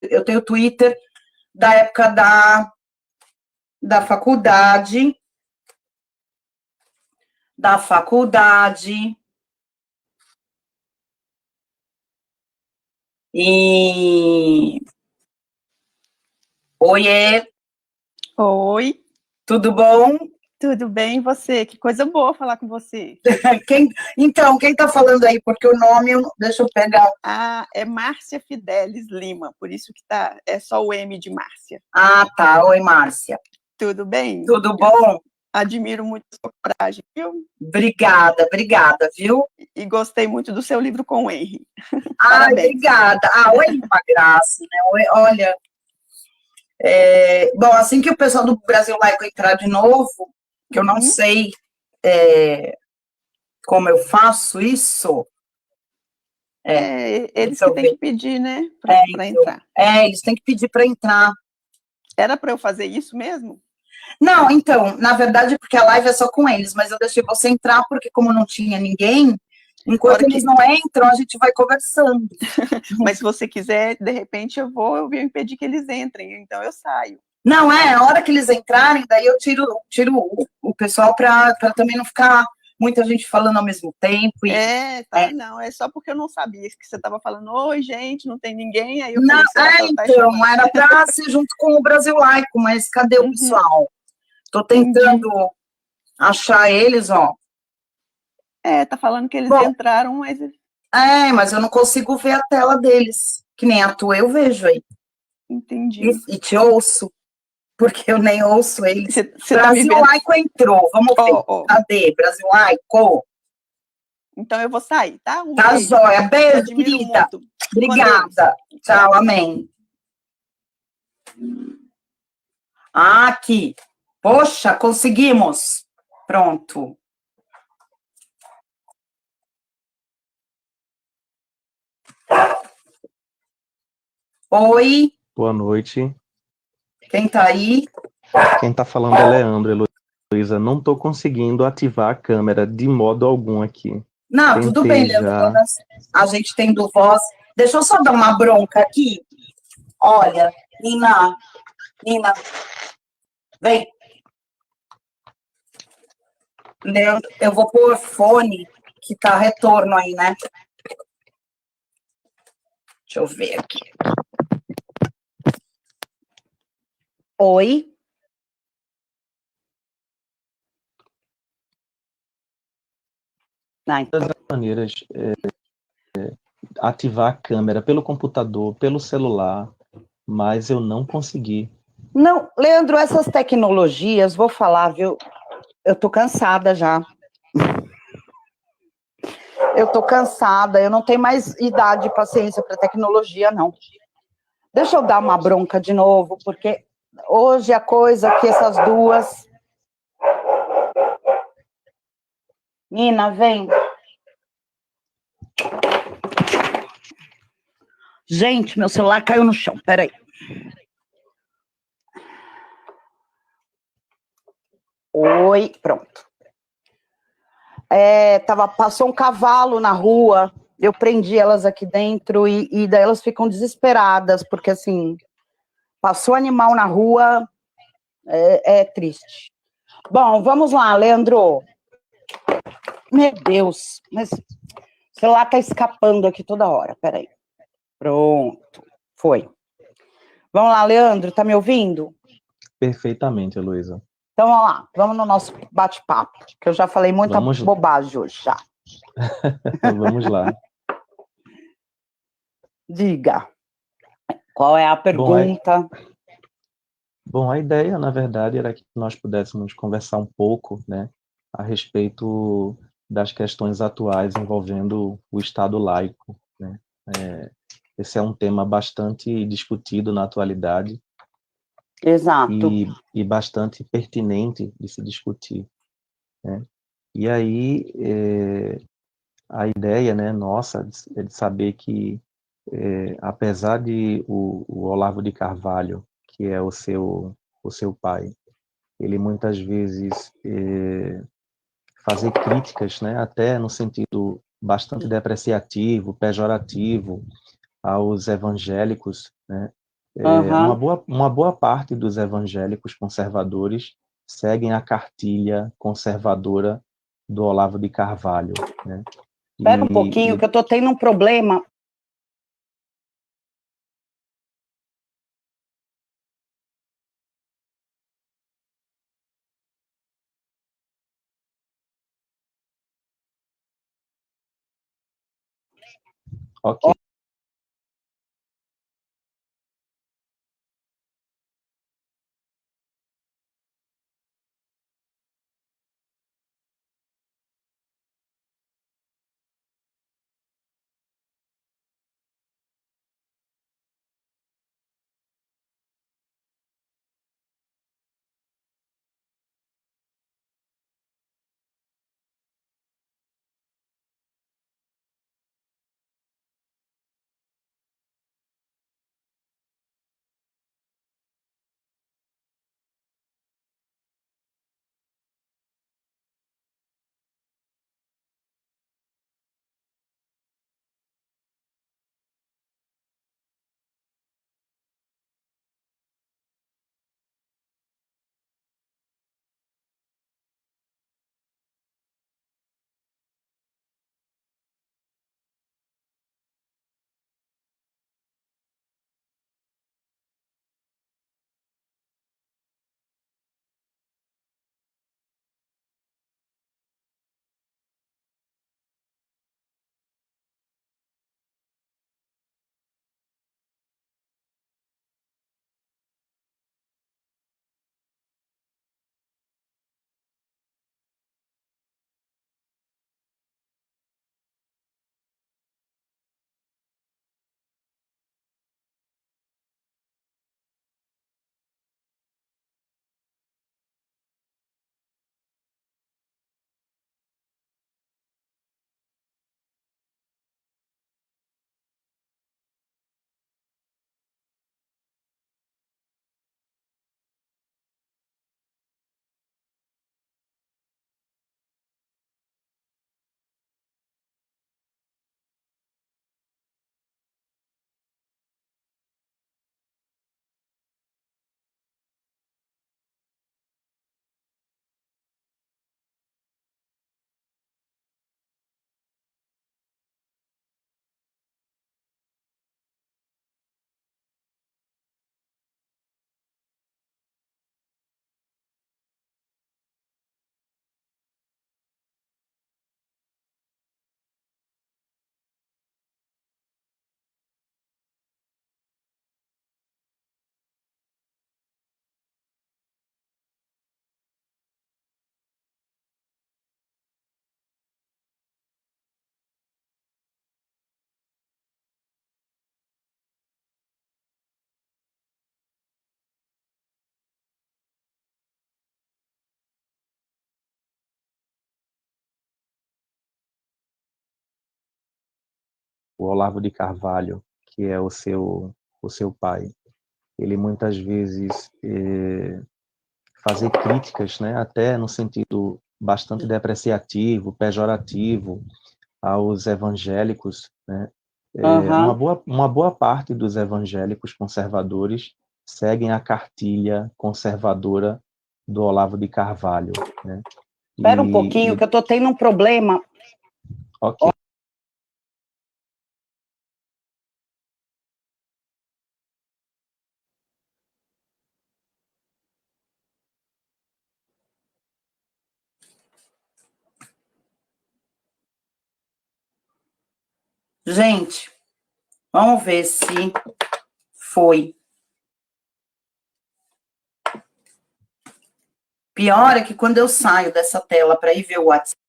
eu tenho Twitter da época da faculdade, e... Oiê! Oi! Tudo bom? Tudo bem, e você? Que coisa boa falar com você. Então, quem está falando aí? Porque o nome, deixa eu pegar. Ah, é Márcia Fidelis Lima, por isso que é só o M de Márcia. Ah, tá. Oi, Márcia. Tudo bem? Tudo bom? Admiro muito a sua coragem, viu? Obrigada, viu? E gostei muito do seu livro com o Henry. Ah, obrigada. Ah, o Henry é uma graça, né? Olha, bom, assim que o pessoal do Brasil Laico entrar de novo, que eu não sei como eu faço isso. Eles que têm que pedir, né, para entrar. Eles têm que pedir para entrar. Era para eu fazer isso mesmo? Não, então, na verdade, porque a live é só com eles, mas eu deixei você entrar porque como não tinha ninguém, enquanto eles não entram, a gente vai conversando. Mas se você quiser, de repente eu vou impedir que eles entrem, então eu saio. Não, a hora que eles entrarem, daí eu tiro o pessoal para também não ficar muita gente falando ao mesmo tempo. Não, é só porque eu não sabia que você estava falando, oi, gente, não tem ninguém, aí eu não, falei, então, era para ser junto com o Brasil Laico, mas cadê o pessoal? Estou tentando achar eles, ó. Tá falando que eles entraram, mas... mas eu não consigo ver a tela deles, que nem a tua eu vejo aí. Entendi. E te ouço, porque eu nem ouço eles. Brasil Laico entrou, vamos ver. Cadê? Brasil Laico? Então eu vou sair, tá? Tá jóia. Beijo, querida. Muito. Obrigada. Tchau, amém. Aqui. Poxa, conseguimos. Pronto. Oi. Boa noite. Quem tá aí? Quem tá falando é Leandro, Heloísa. Não tô conseguindo ativar a câmera de modo algum aqui. Não, tentei tudo bem, Leandro. A gente tem do voz. Deixa eu só dar uma bronca aqui. Olha, Nina, vem. Leandro, eu vou pôr fone, que tá retorno aí, né? Deixa eu ver aqui. Oi? Todas as maneiras, ativar a câmera pelo computador, pelo celular, mas eu não consegui. Não, Leandro, essas tecnologias, vou falar, viu? Eu tô cansada já. Eu tô cansada, eu não tenho mais idade e paciência para tecnologia, não. Deixa eu dar uma bronca de novo, porque hoje a coisa que essas duas... Nina, vem. Gente, meu celular caiu no chão, peraí. Oi, pronto. Passou um cavalo na rua, eu prendi elas aqui dentro e daí elas ficam desesperadas, porque assim, passou animal na rua, é triste. Bom, vamos lá, Leandro. Meu Deus, mas o celular tá escapando aqui toda hora, peraí. Pronto, foi. Vamos lá, Leandro, tá me ouvindo? Perfeitamente, Heloísa. Então, vamos lá, vamos no nosso bate-papo, que eu já falei muita bobagem hoje, já. Vamos lá. Diga, qual é a pergunta? Bom, a ideia, na verdade, era que nós pudéssemos conversar um pouco, né, a respeito das questões atuais envolvendo o Estado laico, né? Esse é um tema bastante discutido na atualidade. Exato. E bastante pertinente de se discutir, né? E aí, a ideia, né, nossa, é de saber que, apesar de o Olavo de Carvalho, que é o seu pai, ele muitas vezes fazer críticas, né, até no sentido bastante depreciativo, pejorativo, aos evangélicos, né, Aham. Uma boa parte dos evangélicos conservadores seguem a cartilha conservadora do Olavo de Carvalho, né? Espera um pouquinho, que eu tô tendo um problema. Ok. O Olavo de Carvalho, que é o seu pai, ele muitas vezes fazer críticas, né, até no sentido bastante depreciativo, pejorativo aos evangélicos, né? Aham. Uma boa parte dos evangélicos conservadores seguem a cartilha conservadora do Olavo de Carvalho, né? Espera um pouquinho, que eu tô tendo um problema. Ok. Gente, vamos ver se foi. Pior é que quando eu saio dessa tela para ir ver o WhatsApp,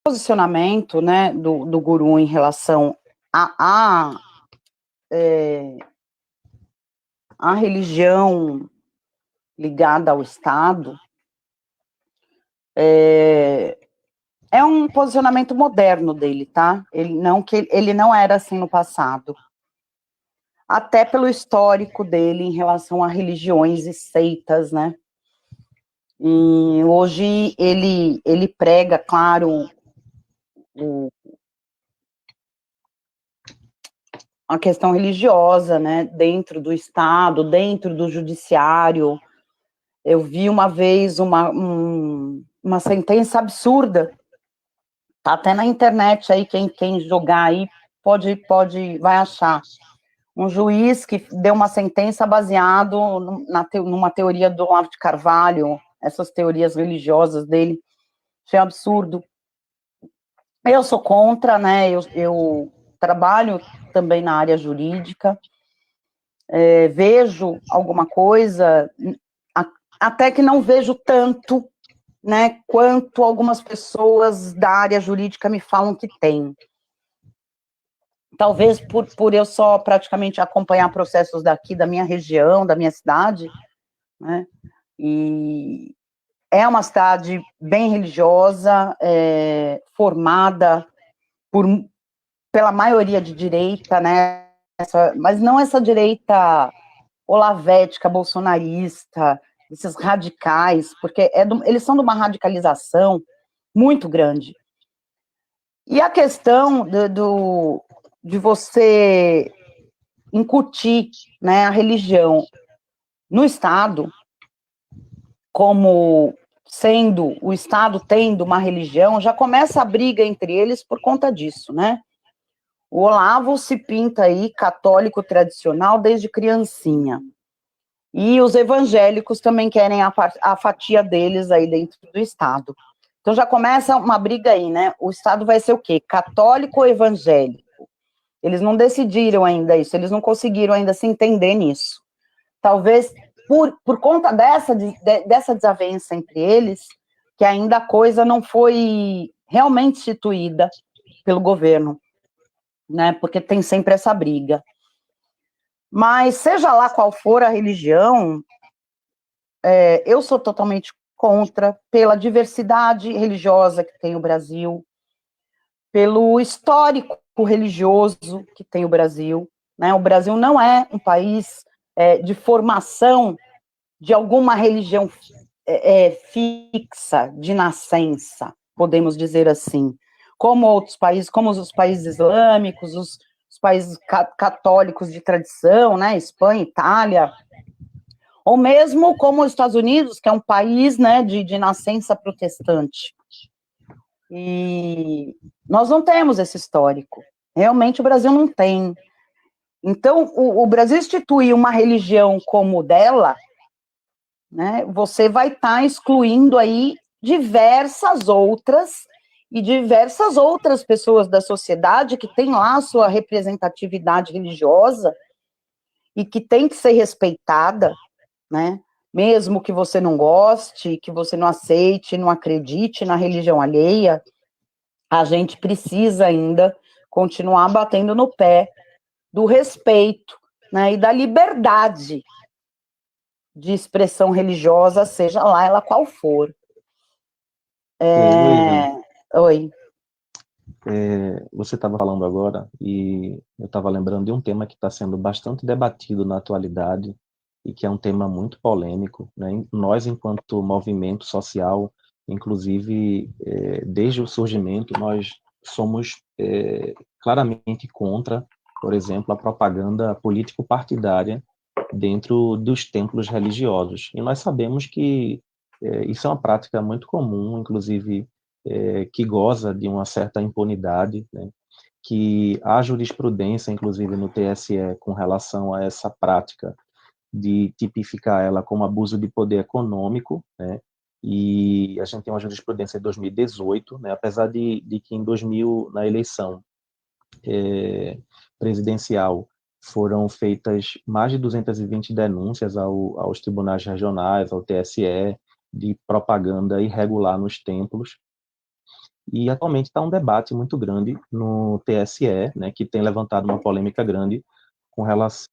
posicionamento, né, do guru em relação à religião ligada ao Estado, é um posicionamento moderno dele, tá? Ele não era assim no passado. Até pelo histórico dele em relação a religiões e seitas, né? E hoje ele prega, claro, a questão religiosa, né, dentro do Estado, dentro do judiciário. Eu vi uma vez uma sentença absurda, tá até na internet aí, quem jogar aí vai achar. Um juiz que deu uma sentença baseado numa teoria do Olavo de Carvalho, essas teorias religiosas dele, achei absurdo. Eu sou contra, né, eu trabalho também na área jurídica, vejo alguma coisa, até que não vejo tanto, né, quanto algumas pessoas da área jurídica me falam que tem. Talvez por eu só praticamente acompanhar processos daqui, da minha região, da minha cidade, né, e é uma cidade bem religiosa, formada pela maioria de direita, né, mas não essa direita olavética, bolsonarista, esses radicais, porque eles são de uma radicalização muito grande. E a questão de você incutir, né, a religião no Estado, como sendo o Estado tendo uma religião, já começa a briga entre eles por conta disso, né? O Olavo se pinta aí católico tradicional desde criancinha. E os evangélicos também querem a fatia deles aí dentro do Estado. Então já começa uma briga aí, né? O Estado vai ser o quê? Católico ou evangélico? Eles não decidiram ainda isso, eles não conseguiram ainda se entender nisso. Talvez por conta dessa desavença entre eles, que ainda a coisa não foi realmente instituída pelo governo, né? Porque tem sempre essa briga. Mas seja lá qual for a religião, eu sou totalmente contra, pela diversidade religiosa que tem o Brasil, pelo histórico religioso que tem o Brasil, né? O Brasil não é um país de formação de alguma religião fixa, de nascença, podemos dizer assim, como outros países, como os países islâmicos, os países católicos de tradição, né? Espanha, Itália, ou mesmo como os Estados Unidos, que é um país, né, de nascença protestante. E nós não temos esse histórico. Realmente o Brasil não tem. Então, o Brasil instituir uma religião como dela, né, você vai estar excluindo aí diversas outras pessoas da sociedade que têm lá a sua representatividade religiosa e que tem que ser respeitada, né? Mesmo que você não goste, que você não aceite, não acredite na religião alheia, a gente precisa ainda continuar batendo no pé do respeito, né, e da liberdade de expressão religiosa, seja lá ela qual for. Oi. Você estava falando agora e eu estava lembrando de um tema que está sendo bastante debatido na atualidade e que é um tema muito polêmico, né? Nós, enquanto movimento social, inclusive, desde o surgimento, nós somos claramente contra, por exemplo, a propaganda político-partidária dentro dos templos religiosos. E nós sabemos que isso é uma prática muito comum, inclusive que goza de uma certa impunidade, né? Que há jurisprudência, inclusive no TSE, com relação a essa prática de tipificar ela como abuso de poder econômico, né? E a gente tem uma jurisprudência de 2018, né? Apesar de que em 2000, na eleição presidencial, foram feitas mais de 220 denúncias aos tribunais regionais, ao TSE, de propaganda irregular nos templos. E atualmente está um debate muito grande no TSE, né, que tem levantado uma polêmica grande com relação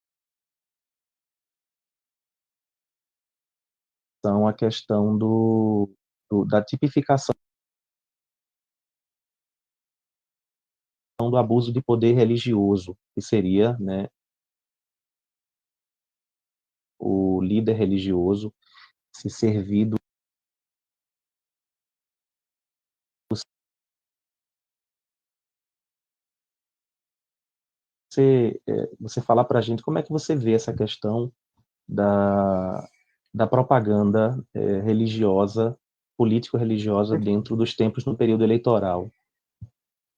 à questão da tipificação do abuso de poder religioso, que seria, né, o líder religioso se servir do você falar para a gente como é que você vê essa questão da propaganda religiosa, político-religiosa dentro dos tempos no período eleitoral.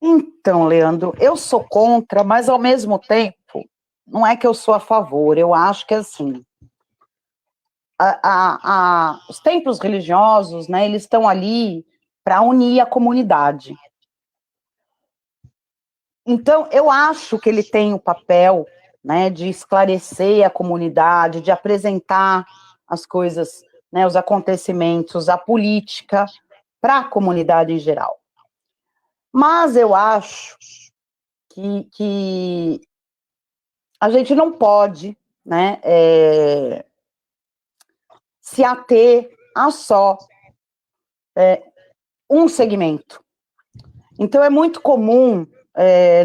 Então, Leandro, eu sou contra, mas ao mesmo tempo, não é que eu sou a favor, eu acho que assim, os templos religiosos, né, eles estão ali para unir a comunidade. Então, eu acho que ele tem o papel, né, de esclarecer a comunidade, de apresentar as coisas, né, os acontecimentos, a política para a comunidade em geral. Mas eu acho que a gente não pode, né, se ater a só um segmento. Então, é muito comum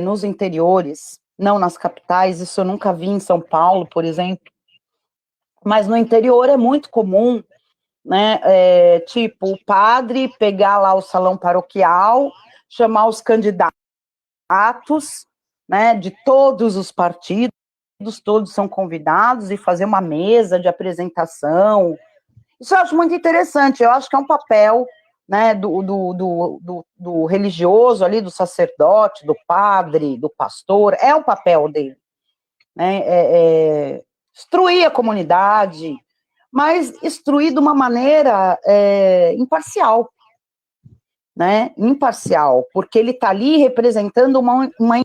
nos interiores, não nas capitais, isso eu nunca vi em São Paulo, por exemplo, mas no interior é muito comum, né, tipo, o padre pegar lá o salão paroquial, chamar os candidatos, né, de todos os partidos, todos são convidados e fazer uma mesa de apresentação. Isso eu acho muito interessante, eu acho que é um papel, né, do religioso ali, do sacerdote, do padre, do pastor, é o papel dele, né, instruir a comunidade, mas instruir de uma maneira imparcial, né, imparcial, porque ele está ali representando uma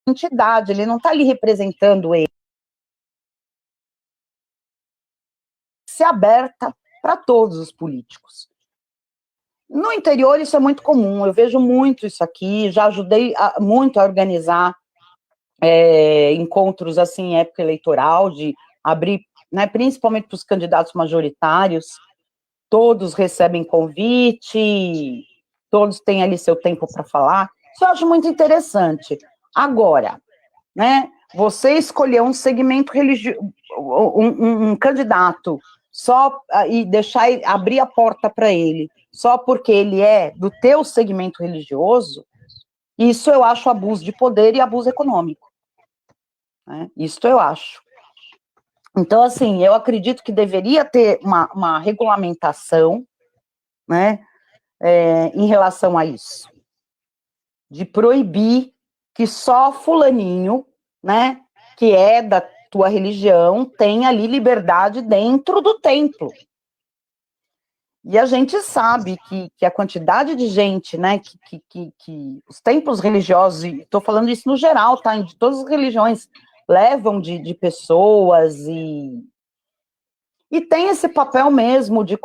entidade, ele não está ali representando ele. Ser aberta para todos os políticos. No interior isso é muito comum, eu vejo muito isso aqui, já ajudei muito a organizar encontros assim em época eleitoral, de abrir, né, principalmente para os candidatos majoritários, todos recebem convite, todos têm ali seu tempo para falar, isso eu acho muito interessante. Agora, né, você escolher um segmento religioso, um candidato, só e deixar abrir a porta para ele, só porque ele é do teu segmento religioso, isso eu acho abuso de poder e abuso econômico, né? Isso eu acho. Então, assim, eu acredito que deveria ter uma regulamentação, né, em relação a isso, de proibir que só fulaninho, né, que é da tua religião, tem ali liberdade dentro do templo. E a gente sabe que a quantidade de gente, né, que os templos religiosos, e estou falando isso no geral, tá, de todas as religiões, levam de pessoas e tem esse papel mesmo de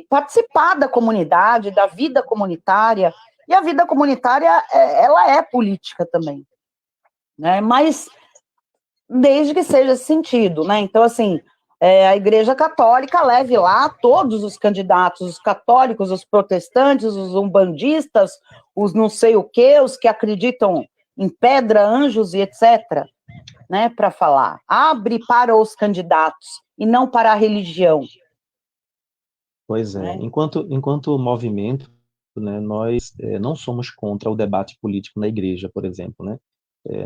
participar da comunidade, da vida comunitária, e a vida comunitária, ela é política também, né, mas desde que seja esse sentido, né, então, assim, a Igreja Católica leve lá todos os candidatos, os católicos, os protestantes, os umbandistas, os não sei o quê, os que acreditam em pedra, anjos e etc., né, para falar. Abre para os candidatos e não para a religião. Pois é, Né? enquanto movimento, né, nós não somos contra o debate político na igreja, por exemplo, né?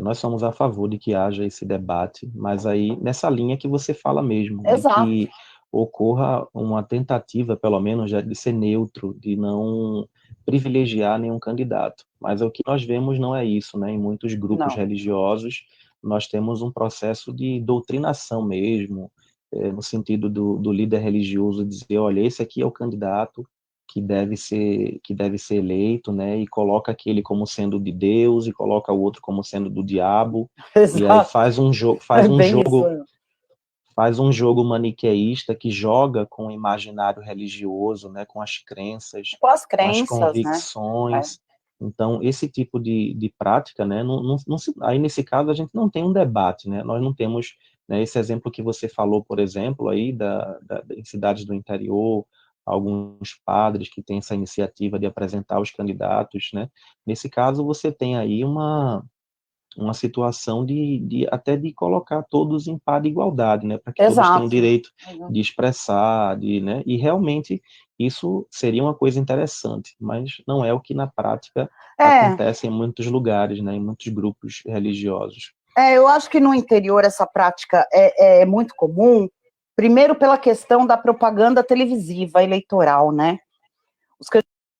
Nós somos a favor de que haja esse debate, mas aí nessa linha que você fala mesmo, de Exato. que ocorra uma tentativa, pelo menos, de ser neutro, de não privilegiar nenhum candidato. Mas o que nós vemos não é isso, né? Em muitos grupos Não. religiosos, nós temos um processo de doutrinação mesmo, no sentido do líder religioso dizer, olha, esse aqui é o candidato que deve ser eleito, né, e coloca aquele como sendo de Deus e coloca o outro como sendo do diabo. Exato. E aí faz um jogo isso. Faz um jogo maniqueísta que joga com o imaginário religioso, né, com as crenças, Com as com as crenças, convicções. Então, esse tipo de prática, né, aí nesse caso a gente não tem um debate, né, nós não temos, né, esse exemplo que você falou, por exemplo, aí em cidades do interior, alguns padres que têm essa iniciativa de apresentar os candidatos, né, nesse caso você tem aí uma situação até de colocar todos em par de igualdade, né, para que todos tenham o Exato. direito de expressar, né, e realmente Isso seria uma coisa interessante, mas não é o que na prática É, acontece em muitos lugares, né, em muitos grupos religiosos. eu acho que no interior essa prática é muito comum, primeiro pela questão da propaganda televisiva eleitoral, né? Os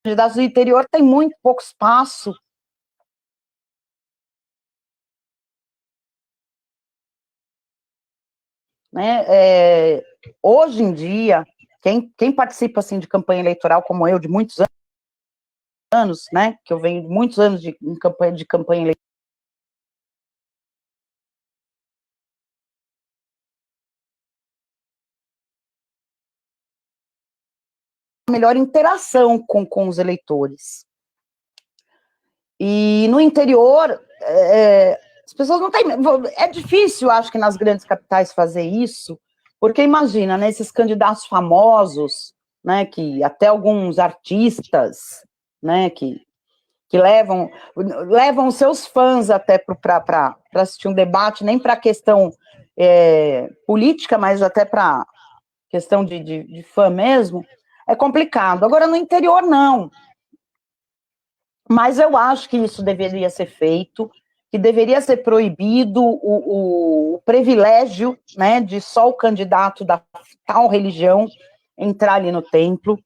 candidatos do interior têm muito pouco espaço. Né? Hoje em dia, quem participa assim, de campanha eleitoral, como eu, de muitos anos, né? Que eu venho de muitos anos de campanha eleitoral, melhor interação com os eleitores. E no interior, as pessoas não têm. É difícil, acho que nas grandes capitais fazer isso, porque imagina, né, esses candidatos famosos, né, que até alguns artistas, né, que levam seus fãs até para assistir um debate, nem para questão política, mas até para questão de fã mesmo, é complicado. Agora, no interior, não. Mas eu acho que isso deveria ser feito, que deveria ser proibido o privilégio, né, de só o candidato da tal religião entrar ali no templo,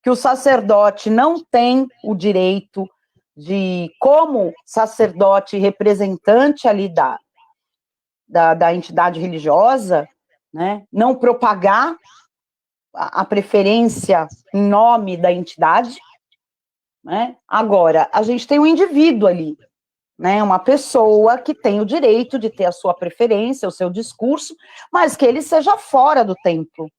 que o sacerdote não tem o direito de, como sacerdote representante ali da entidade religiosa, né, não propagar a preferência em nome da entidade, né? Agora, a gente tem um indivíduo ali, né, uma pessoa que tem o direito de ter a sua preferência, o seu discurso, mas que ele seja fora do templo,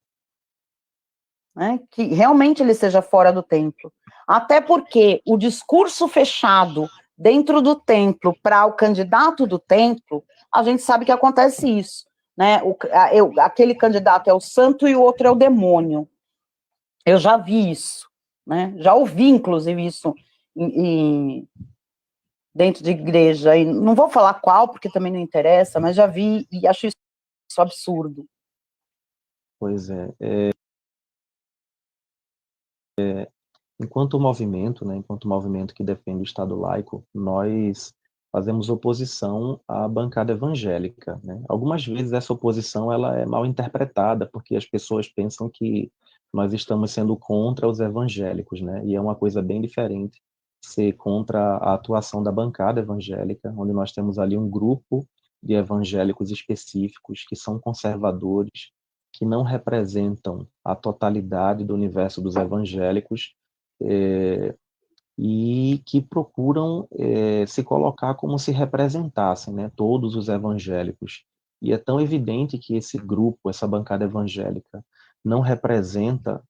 né, que realmente ele seja fora do templo. Até porque o discurso fechado dentro do templo para o candidato do templo, a gente sabe que acontece isso, né? Aquele candidato é o santo e o outro é o demônio. Eu já vi isso, né? Já ouvi, inclusive, isso dentro de igreja. E não vou falar qual, porque também não interessa, mas já vi e acho isso absurdo. Pois é. Enquanto movimento que defende o Estado laico, nós fazemos oposição à bancada evangélica, né? Algumas vezes essa oposição ela é mal interpretada, porque as pessoas pensam que nós estamos sendo contra os evangélicos, né? E é uma coisa bem diferente ser contra a atuação da bancada evangélica, onde nós temos ali um grupo de evangélicos específicos que são conservadores, que não representam a totalidade do universo dos evangélicos, e que procuram se colocar como se representassem, né, todos os evangélicos. E é tão evidente que esse grupo, essa bancada evangélica, não representa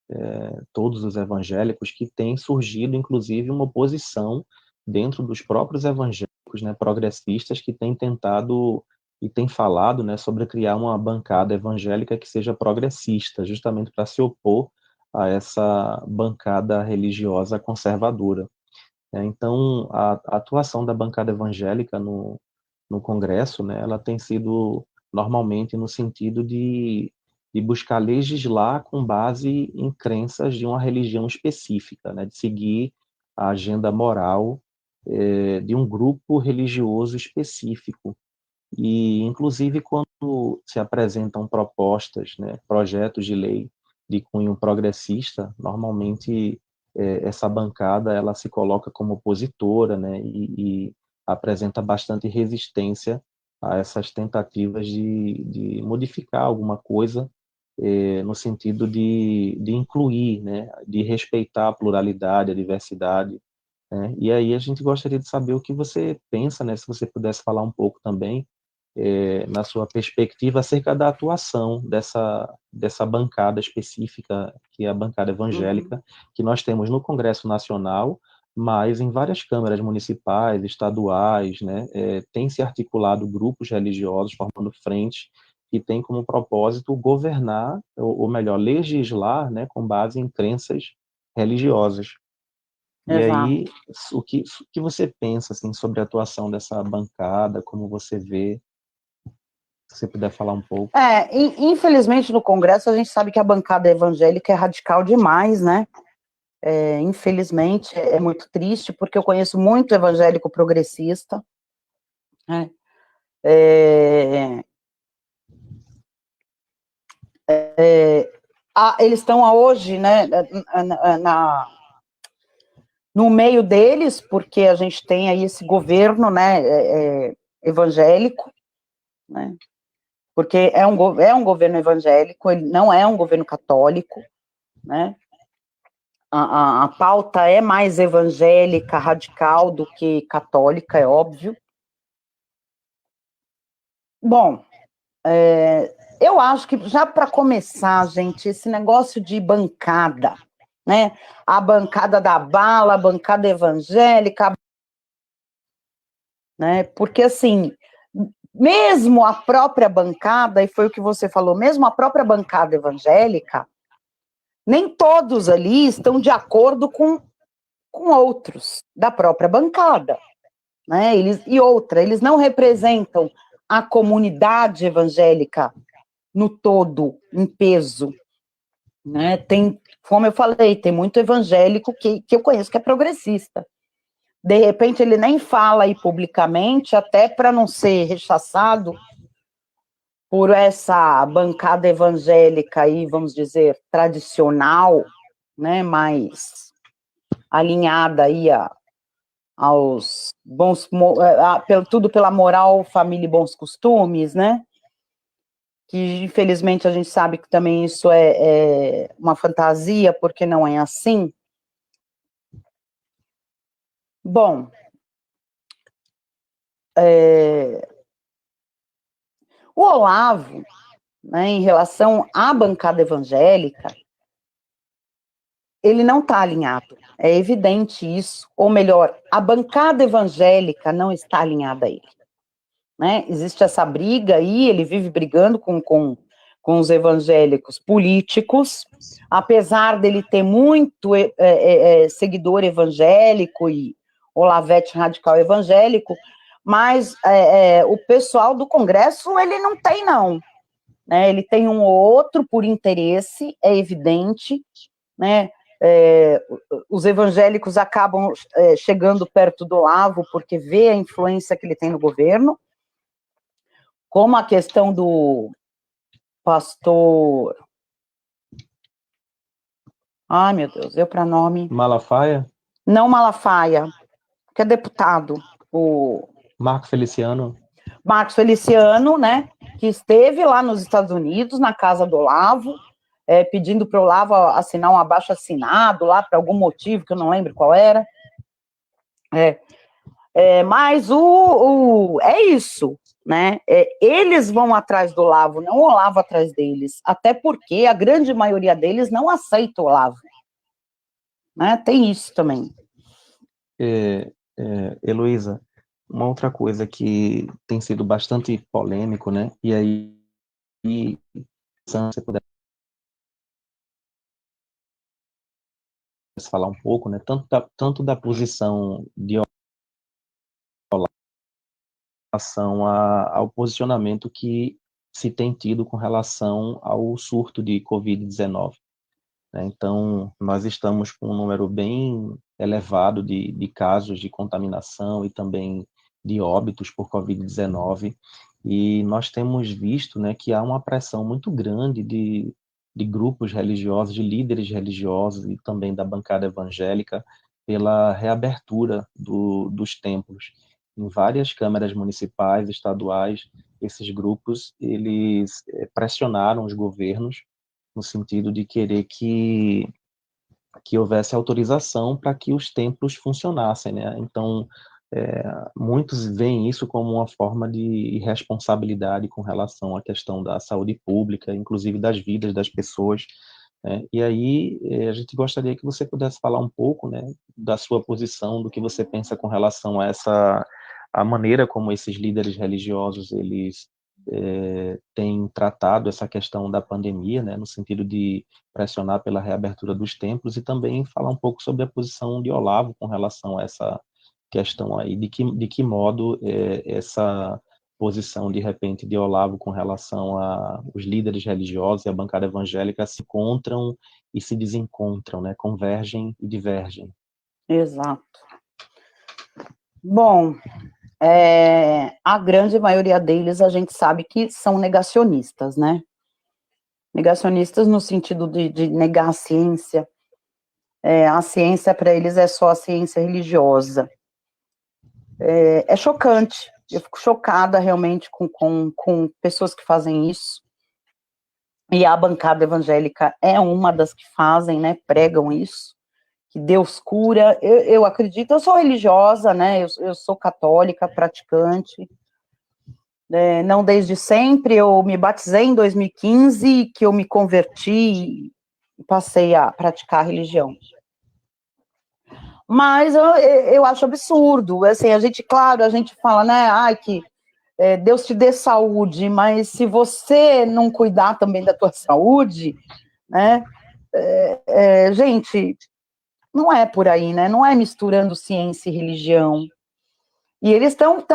todos os evangélicos, que tem surgido, inclusive, uma oposição dentro dos próprios evangélicos, né, progressistas, que têm tentado e têm falado, né, sobre criar uma bancada evangélica que seja progressista, justamente para se opor a essa bancada religiosa conservadora. Então, a atuação da bancada evangélica no Congresso, né, ela tem sido normalmente no sentido de buscar legislar com base em crenças de uma religião específica, né, de seguir a agenda moral de um grupo religioso específico. E, inclusive, quando se apresentam propostas, né, projetos de lei de cunho progressista, normalmente essa bancada ela se coloca como opositora, né, e apresenta bastante resistência a essas tentativas de modificar alguma coisa no sentido de incluir, né, de respeitar a pluralidade, a diversidade, né. E aí a gente gostaria de saber o que você pensa, né, se você pudesse falar um pouco também na sua perspectiva, acerca da atuação dessa bancada específica, que é a bancada evangélica, que nós temos no Congresso Nacional, mas em várias câmaras municipais, estaduais, né, tem se articulado grupos religiosos, formando frentes, que tem como propósito governar, ou melhor, legislar, né, com base em crenças religiosas. E Exato. aí, o que você pensa assim, sobre a atuação dessa bancada, como você vê? Se você puder falar um pouco. Infelizmente no Congresso a gente sabe que a bancada evangélica é radical demais, né? Infelizmente, é muito triste, porque eu conheço muito evangélico progressista, né? Eles estão hoje, né, no meio deles, porque a gente tem aí esse governo, né, evangélico, né, porque é um governo evangélico, ele não é um governo católico, né, a pauta é mais evangélica, radical do que católica, é óbvio. Bom, eu acho que já para começar, gente, esse negócio de bancada, né, a bancada da bala, a bancada evangélica, né, porque assim, mesmo a própria bancada, e foi o que você falou, mesmo a própria bancada evangélica, nem todos ali estão de acordo com outros da própria bancada, né? Eles não representam a comunidade evangélica no todo, em peso, né? Tem, como eu falei, tem muito evangélico que eu conheço que é progressista. De repente ele nem fala aí publicamente, até para não ser rechaçado por essa bancada evangélica aí, vamos dizer, tradicional, né, mais alinhada aí aos bons, tudo pela moral, família e bons costumes, né, que infelizmente a gente sabe que também isso é uma fantasia, porque não é assim. Bom, o Olavo, né, em relação à bancada evangélica, ele não está alinhado, é evidente isso, ou melhor, a bancada evangélica não está alinhada a ele, né? Existe essa briga aí, ele vive brigando com os evangélicos políticos, apesar dele ter muito seguidor evangélico e Olavete radical evangélico, mas o pessoal do Congresso ele não tem, não. Né? Ele tem um ou outro por interesse, é evidente, né? Os evangélicos acabam chegando perto do Olavo porque vê a influência que ele tem no governo, como a questão do pastor... Ai, meu Deus, deu para nome... Malafaia? Não Malafaia, que é deputado, o Marco Feliciano? Marcos Feliciano, né, que esteve lá nos Estados Unidos, na casa do Olavo, pedindo para o Olavo assinar um abaixo-assinado lá, por algum motivo, que eu não lembro qual era. Mas é isso, né? Eles vão atrás do Olavo, não o Olavo atrás deles, até porque a grande maioria deles não aceita o Olavo. Né? Tem isso também. Heloísa, uma outra coisa que tem sido bastante polêmico, né? E aí, se você puder falar um pouco, né? Tanto da posição de relação ao posicionamento que se tem tido com relação ao surto de Covid-19. Né? Então, nós estamos com um número bem elevado de casos de contaminação e também de óbitos por Covid-19, e nós temos visto, né, que há uma pressão muito grande de grupos religiosos, de líderes religiosos e também da bancada evangélica pela reabertura dos templos. Em várias câmaras municipais, estaduais, esses grupos, eles pressionaram os governos no sentido de querer que houvesse autorização para que os templos funcionassem, né? Então, muitos veem isso como uma forma de irresponsabilidade com relação à questão da saúde pública, inclusive das vidas das pessoas, né? E aí, a gente gostaria que você pudesse falar um pouco, né, da sua posição, do que você pensa com relação a a maneira como esses líderes religiosos, eles têm tratado essa questão da pandemia, né, no sentido de pressionar pela reabertura dos templos, e também falar um pouco sobre a posição de Olavo com relação a essa questão aí, de que modo posição, de repente, de Olavo com relação a os líderes religiosos e a bancada evangélica se encontram e se desencontram, né? Convergem e divergem. Exato. Bom, a grande maioria deles a gente sabe que são negacionistas, né? Negacionistas no sentido de negar a ciência. A ciência para eles é só a ciência religiosa. É chocante. Eu fico chocada realmente com pessoas que fazem isso. E a bancada evangélica é uma das que fazem, né? Pregam isso. Que Deus cura. Eu acredito, eu sou religiosa, né? Eu sou católica, praticante. Não desde sempre, eu me batizei em 2015, que eu me converti e passei a praticar a religião. Mas eu acho absurdo, assim, a gente fala, né, que Deus te dê saúde, mas se você não cuidar também da tua saúde, né, gente, não é por aí, né, não é misturando ciência e religião. E eles estão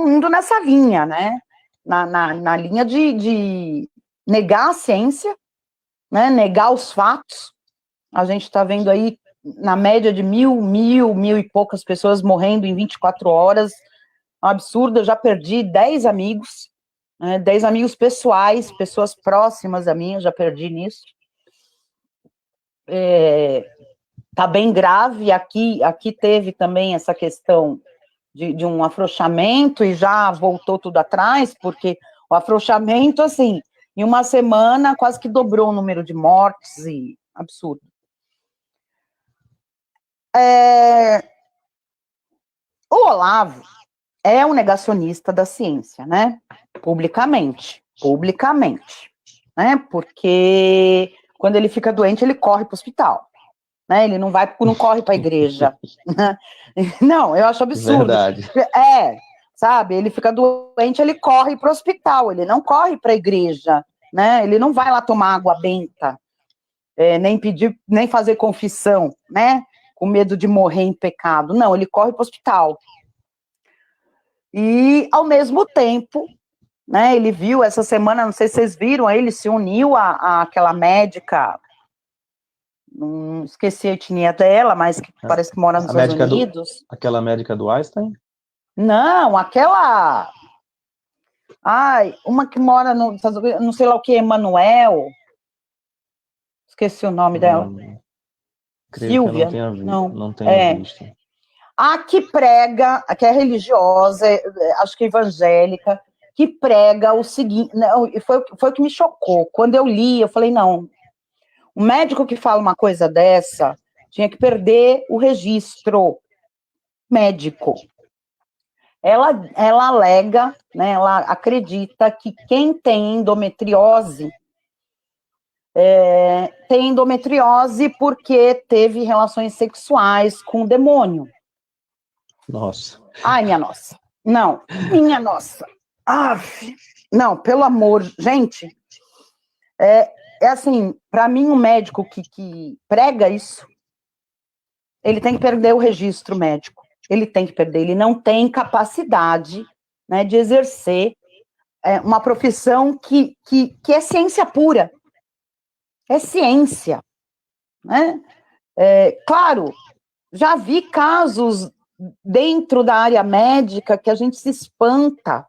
indo nessa linha, né, na linha de negar a ciência, né, negar os fatos. A gente está vendo aí, na média de mil e poucas pessoas morrendo em 24 horas, um absurdo. Eu já perdi 10 amigos, né, 10 amigos pessoais, pessoas próximas a mim, eu já perdi nisso. Tá bem grave. Aqui teve também essa questão de um afrouxamento e já voltou tudo atrás, porque o afrouxamento, assim, em uma semana quase que dobrou o número de mortes, e absurdo. O Olavo é um negacionista da ciência, né? Publicamente, né? Porque quando ele fica doente, ele corre para o hospital, né? Ele não corre para a igreja. Não, eu acho absurdo. Verdade. Sabe? Ele fica doente, ele corre para o hospital, ele não corre para a igreja, né? Ele não vai lá tomar água benta, nem fazer confissão, né? Com medo de morrer em pecado. Não, ele corre para o hospital. E, ao mesmo tempo, né, ele viu essa semana, não sei se vocês viram, ele se uniu àquela médica, não esqueci a etnia dela, mas que parece que mora nos Estados Unidos. Aquela médica do Einstein? Não, aquela... uma que mora no... não sei lá o que, Emanuel. Esqueci o nome dela. Silvia? Não tenho visto. A que prega, a que é religiosa, acho que evangélica, que prega o seguinte, não, foi o que me chocou. Quando eu li, eu falei, não, o médico que fala uma coisa dessa tinha que perder o registro médico. Ela alega, né, ela acredita que quem tem endometriose tem endometriose porque teve relações sexuais com o demônio. Nossa. Ai, minha nossa. Não, minha nossa. Não, pelo amor, gente, assim, para mim, um médico que prega isso, ele tem que perder o registro médico, ele tem que perder, ele não tem capacidade, né, de exercer uma profissão que é ciência pura, é ciência, né? Claro, já vi casos dentro da área médica que a gente se espanta,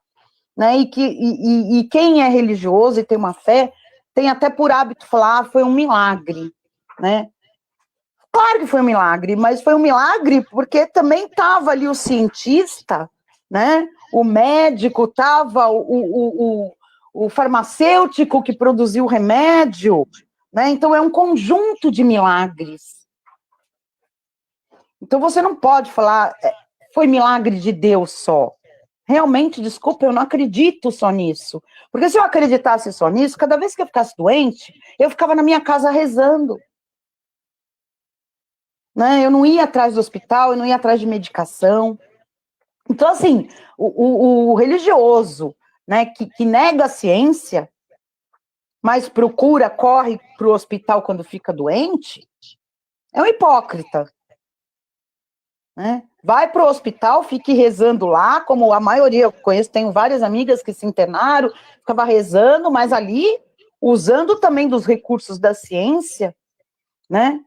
né? E quem é religioso e tem uma fé tem até por hábito falar, foi um milagre, né? Claro que foi um milagre, mas foi um milagre porque também estava ali o cientista, né? O médico, estava o farmacêutico que produziu o remédio, né? Então é um conjunto de milagres. Então você não pode falar, foi milagre de Deus só. Realmente, desculpa, eu não acredito só nisso. Porque se eu acreditasse só nisso, cada vez que eu ficasse doente, eu ficava na minha casa rezando. Né? Eu não ia atrás do hospital, eu não ia atrás de medicação. Então, assim, o religioso, né, que nega a ciência, mas corre para o hospital quando fica doente, é um hipócrita. Né? vai para o hospital, fique rezando lá, como a maioria eu conheço, tenho várias amigas que se internaram, ficava rezando, mas ali, usando também dos recursos da ciência, né,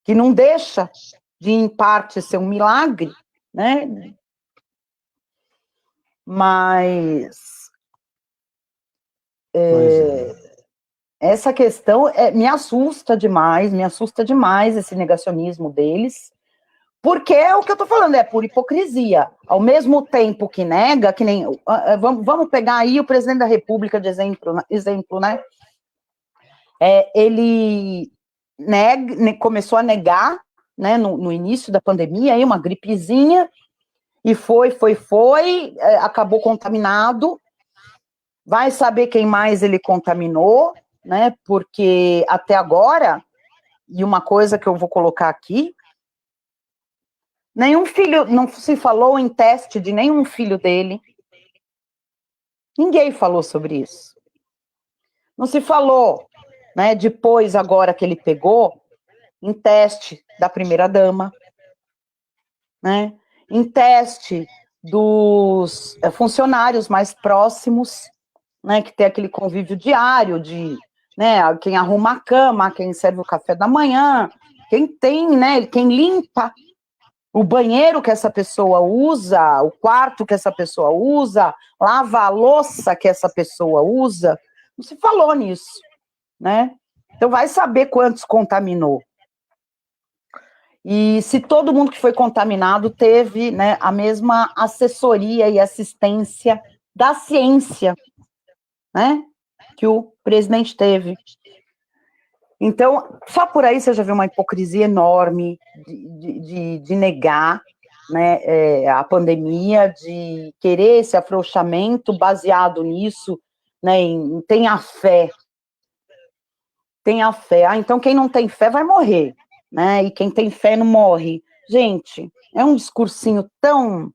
que não deixa de, em parte, ser um milagre, né, mas essa questão me assusta demais esse negacionismo deles, porque é o que eu estou falando, é por hipocrisia. Ao mesmo tempo que nega, que nem. Vamos pegar aí o presidente da República de exemplo, né? Ele começou a negar, né, no início da pandemia, aí uma gripezinha, e foi, acabou contaminado. Vai saber quem mais ele contaminou, né? Porque até agora, e uma coisa que eu vou colocar aqui, nenhum filho, não se falou em teste de nenhum filho dele. Ninguém falou sobre isso. Não se falou, né, depois, agora que ele pegou, em teste da primeira-dama, né, em teste dos funcionários mais próximos, né, que tem aquele convívio diário de, né, quem arruma a cama, quem serve o café da manhã, quem tem, né, quem limpa o banheiro que essa pessoa usa, o quarto que essa pessoa usa, lava a louça que essa pessoa usa, não se falou nisso, né? Então vai saber quantos contaminou. E se todo mundo que foi contaminado teve, né, a mesma assessoria e assistência da ciência, né, que o presidente teve. Então, só por aí você já vê uma hipocrisia enorme de negar, né, a pandemia, de querer esse afrouxamento baseado nisso, né, em tenha fé. Tenha fé. Ah, então quem não tem fé vai morrer, né, e quem tem fé não morre. Gente, é um discursinho tão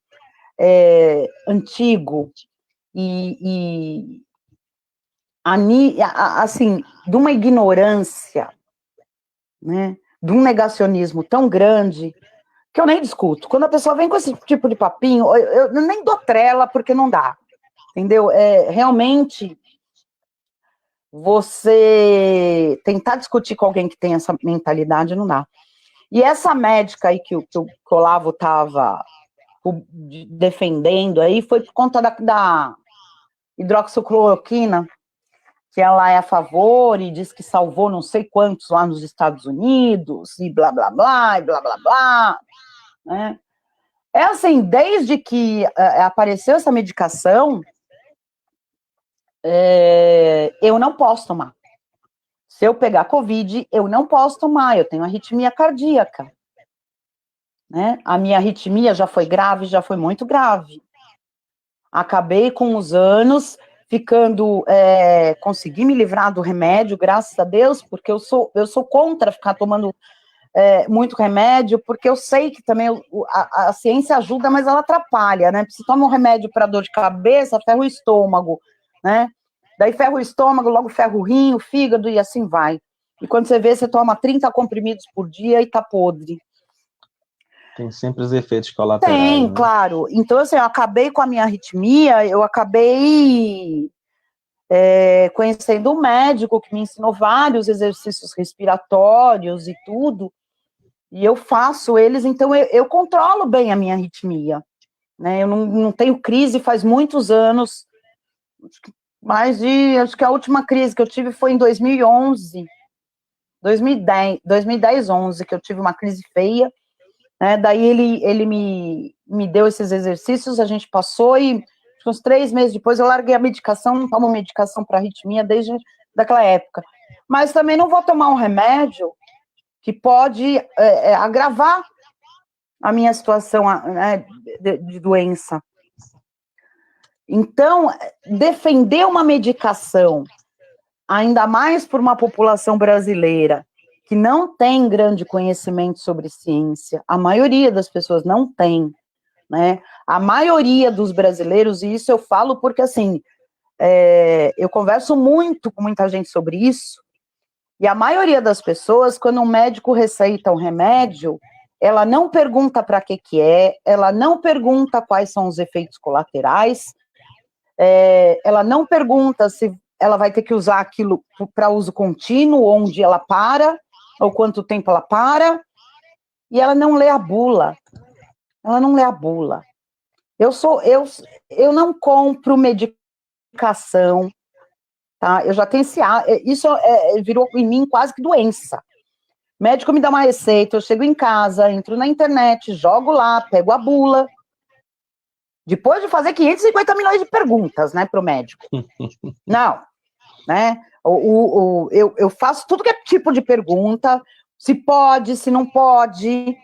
antigo e assim, de uma ignorância, né, de um negacionismo tão grande, que eu nem discuto. Quando a pessoa vem com esse tipo de papinho, eu nem dou trela, porque não dá, entendeu? Realmente, você tentar discutir com alguém que tem essa mentalidade, não dá. E essa médica aí que o Olavo estava defendendo aí, foi por conta da hidroxicloroquina, que ela é a favor e diz que salvou não sei quantos lá nos Estados Unidos, e blá, blá, blá, e blá, blá, blá, né? É assim, desde que apareceu essa medicação, eu não posso tomar. Se eu pegar Covid, eu não posso tomar, eu tenho arritmia cardíaca, né? A minha arritmia já foi grave, já foi muito grave. Acabei com os anos ficando, consegui me livrar do remédio, graças a Deus, porque eu sou contra ficar tomando muito remédio, porque eu sei que também a ciência ajuda, mas ela atrapalha, né? Se toma um remédio para dor de cabeça, ferra o estômago, né? Daí ferra o estômago, logo ferra o rim, o fígado e assim vai. E quando você vê, você toma 30 comprimidos por dia e tá podre. Tem sempre os efeitos colaterais. Tem, né? Claro. Então, assim, eu acabei com a minha arritmia, eu acabei conhecendo um médico que me ensinou vários exercícios respiratórios e tudo, e eu faço eles, então eu controlo bem a minha arritmia, né? Eu não tenho crise faz muitos anos, acho que a última crise que eu tive foi em 2011, 2010, 11, que eu tive uma crise feia, né? Daí ele me deu esses exercícios, a gente passou e uns 3 meses depois eu larguei a medicação, não tomo medicação para arritmia desde daquela época. Mas também não vou tomar um remédio que pode agravar a minha situação, né, de doença. Então, defender uma medicação, ainda mais por uma população brasileira que não tem grande conhecimento sobre ciência, a maioria das pessoas não tem, né? A maioria dos brasileiros, e isso eu falo porque, assim, eu converso muito com muita gente sobre isso, e a maioria das pessoas, quando um médico receita um remédio, ela não pergunta para que é, ela não pergunta quais são os efeitos colaterais, ela não pergunta se ela vai ter que usar aquilo para uso contínuo, onde ela para, ou quanto tempo ela para, e ela não lê a bula. Ela não lê a bula. Eu não compro medicação, tá? Eu já tenho isso virou em mim quase que doença. Médico me dá uma receita, eu chego em casa, entro na internet, jogo lá, pego a bula. Depois de fazer 550 milhões de perguntas, né, para o médico. Não, né? Eu faço tudo que é tipo de pergunta, se pode, se não pode.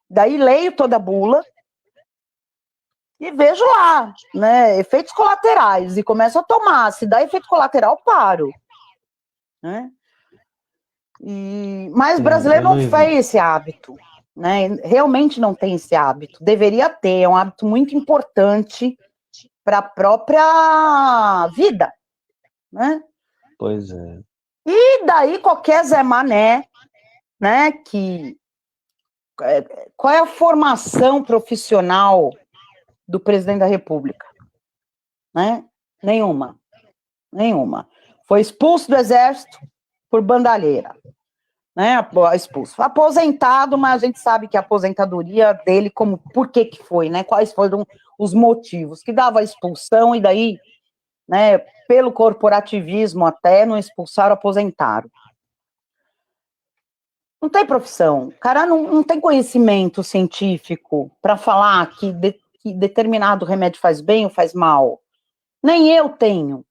Daí leio toda a bula e vejo lá, né, efeitos colaterais, e começo a tomar. Se dá efeito colateral, paro. Né? Mas o brasileiro não Heloísa, fez esse hábito. Né? Realmente não tem esse hábito. Deveria ter, é um hábito muito importante para a própria vida. Né? pois é. E daí qualquer Zé Mané, né, qual é a formação profissional do presidente da República? Né? Nenhuma. Foi expulso do exército por bandalheira. Né? Expulso. Aposentado, mas a gente sabe que a aposentadoria dele, por que foi, né? Quais foram os motivos que dava a expulsão e daí, né, pelo corporativismo até, não expulsaram, aposentaram. Não tem profissão, o cara não tem conhecimento científico para falar que determinado remédio faz bem ou faz mal. Nem eu tenho,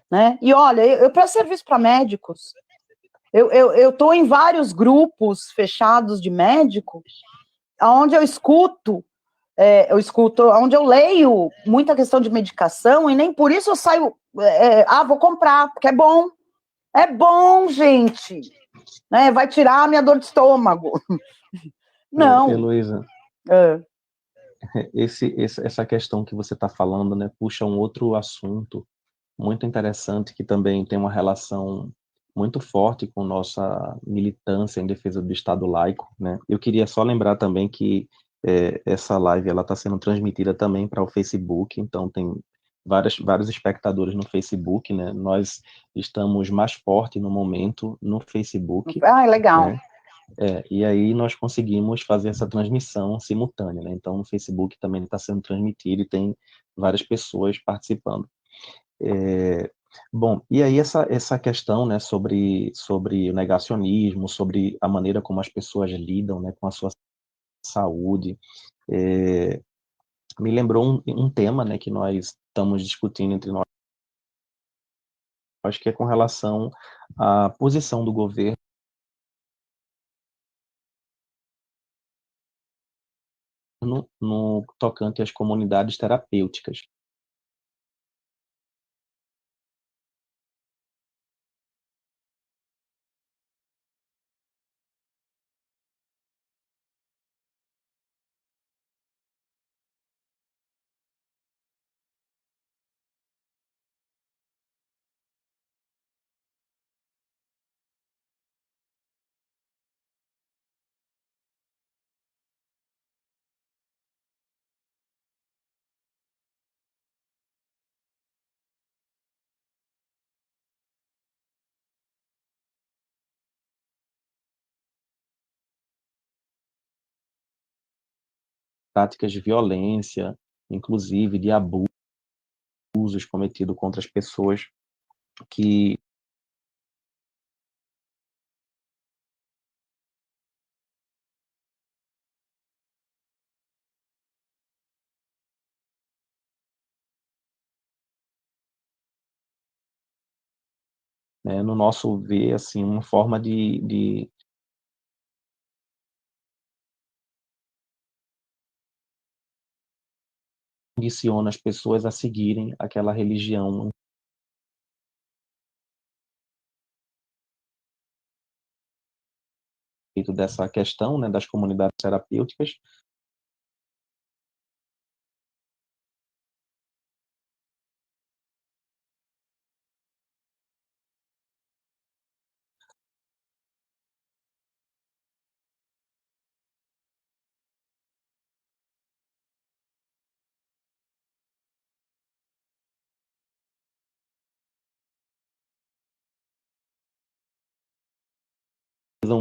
né? E olha, eu presto serviço para médicos. Eu estou em vários grupos fechados de médicos, onde eu escuto, onde eu leio muita questão de medicação e nem por isso eu saio, vou comprar, porque é bom. É bom, gente. Né? Vai tirar a minha dor de estômago. Não. Heloísa, É. essa questão que você está falando, né, puxa um outro assunto muito interessante que também tem uma relação muito forte com nossa militância em defesa do Estado laico, né? Eu queria só lembrar também que essa live ela está sendo transmitida também para o Facebook, então tem vários espectadores no Facebook, né? Nós estamos mais forte no momento no Facebook, Legal. né? E aí nós conseguimos fazer essa transmissão simultânea, né? Então no Facebook também está sendo transmitido e tem várias pessoas participando. Bom, e aí essa questão, né, sobre o negacionismo, sobre a maneira como as pessoas lidam, né, com a sua saúde, me lembrou um tema, né, que nós estamos discutindo entre nós, acho que é com relação à posição do governo no tocante às comunidades terapêuticas. Práticas de violência, inclusive de abusos cometidos contra as pessoas que, né, no nosso ver, assim, uma forma de condiciona as pessoas a seguirem aquela religião. Dessa questão, né, das comunidades terapêuticas,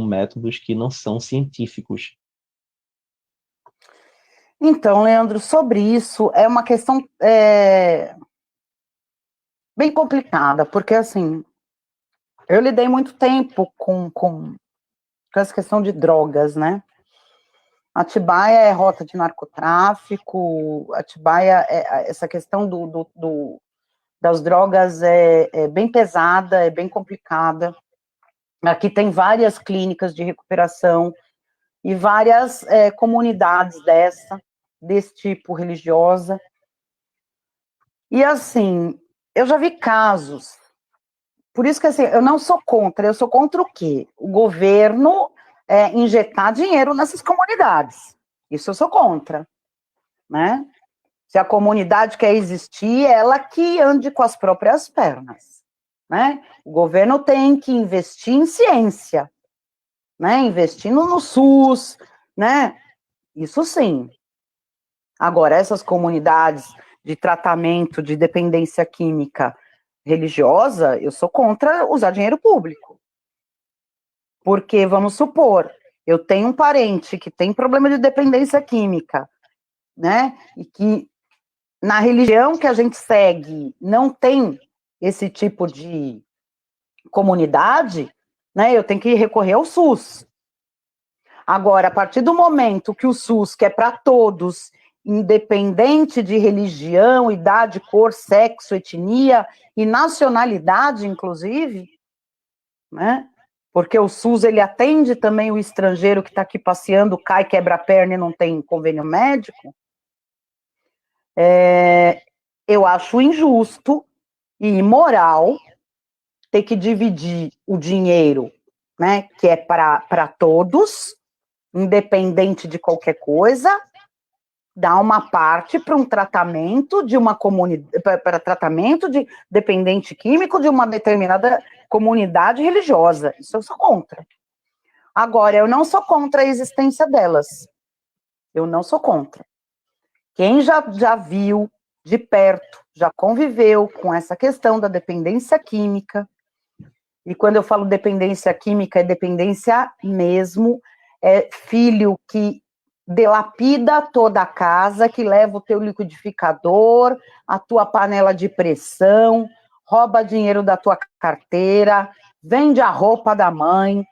métodos que não são científicos. Então, Leandro, sobre isso é uma questão bem complicada, porque assim, eu lidei muito tempo com essa questão de drogas, né? Atibaia é rota de narcotráfico, Atibaia, essa questão das drogas é bem pesada, é bem complicada. Aqui tem várias clínicas de recuperação e várias comunidades desse tipo religiosa. E assim, eu já vi casos, por isso que assim, eu não sou contra, eu sou contra o quê? O governo injetar dinheiro nessas comunidades. Isso eu sou contra, né? Se a comunidade quer existir, ela que ande com as próprias pernas, né? O governo tem que investir em ciência, né? Investindo no SUS, né? Isso sim. Agora, essas comunidades de tratamento de dependência química religiosa, eu sou contra usar dinheiro público. Porque, vamos supor, eu tenho um parente que tem problema de dependência química, né? E que na religião que a gente segue não tem esse tipo de comunidade, né? Eu tenho que recorrer ao SUS. Agora, a partir do momento que o SUS, que é para todos, independente de religião, idade, cor, sexo, etnia e nacionalidade, inclusive, né? Porque o SUS, ele atende também o estrangeiro que está aqui passeando, cai, quebra a perna e não tem convênio médico. Eu acho injusto e imoral ter que dividir o dinheiro, né, que é para todos, independente de qualquer coisa, dar uma parte para um tratamento de uma comunidade, para tratamento de dependente químico de uma determinada comunidade religiosa. Isso eu sou contra. Agora, eu não sou contra a existência delas. Eu não sou contra. Quem já viu de perto, já conviveu com essa questão da dependência química, e quando eu falo dependência química, é dependência mesmo, é filho que delapida toda a casa, que leva o teu liquidificador, a tua panela de pressão, rouba dinheiro da tua carteira, vende a roupa da mãe,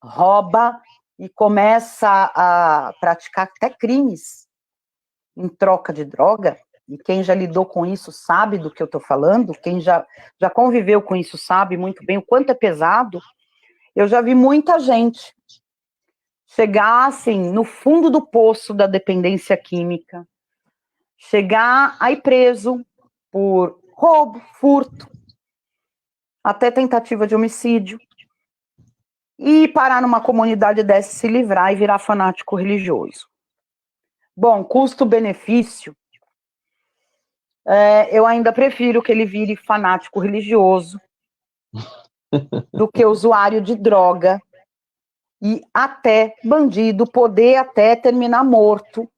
rouba e começa a praticar até crimes em troca de droga. E quem já lidou com isso sabe do que eu estou falando, quem já conviveu com isso sabe muito bem o quanto é pesado. Eu já vi muita gente chegar, assim, no fundo do poço da dependência química, chegar aí preso por roubo, furto, até tentativa de homicídio, e parar numa comunidade dessa, se livrar e virar fanático religioso. Bom, custo-benefício, eu ainda prefiro que ele vire fanático religioso do que usuário de droga e até bandido poder até terminar morto,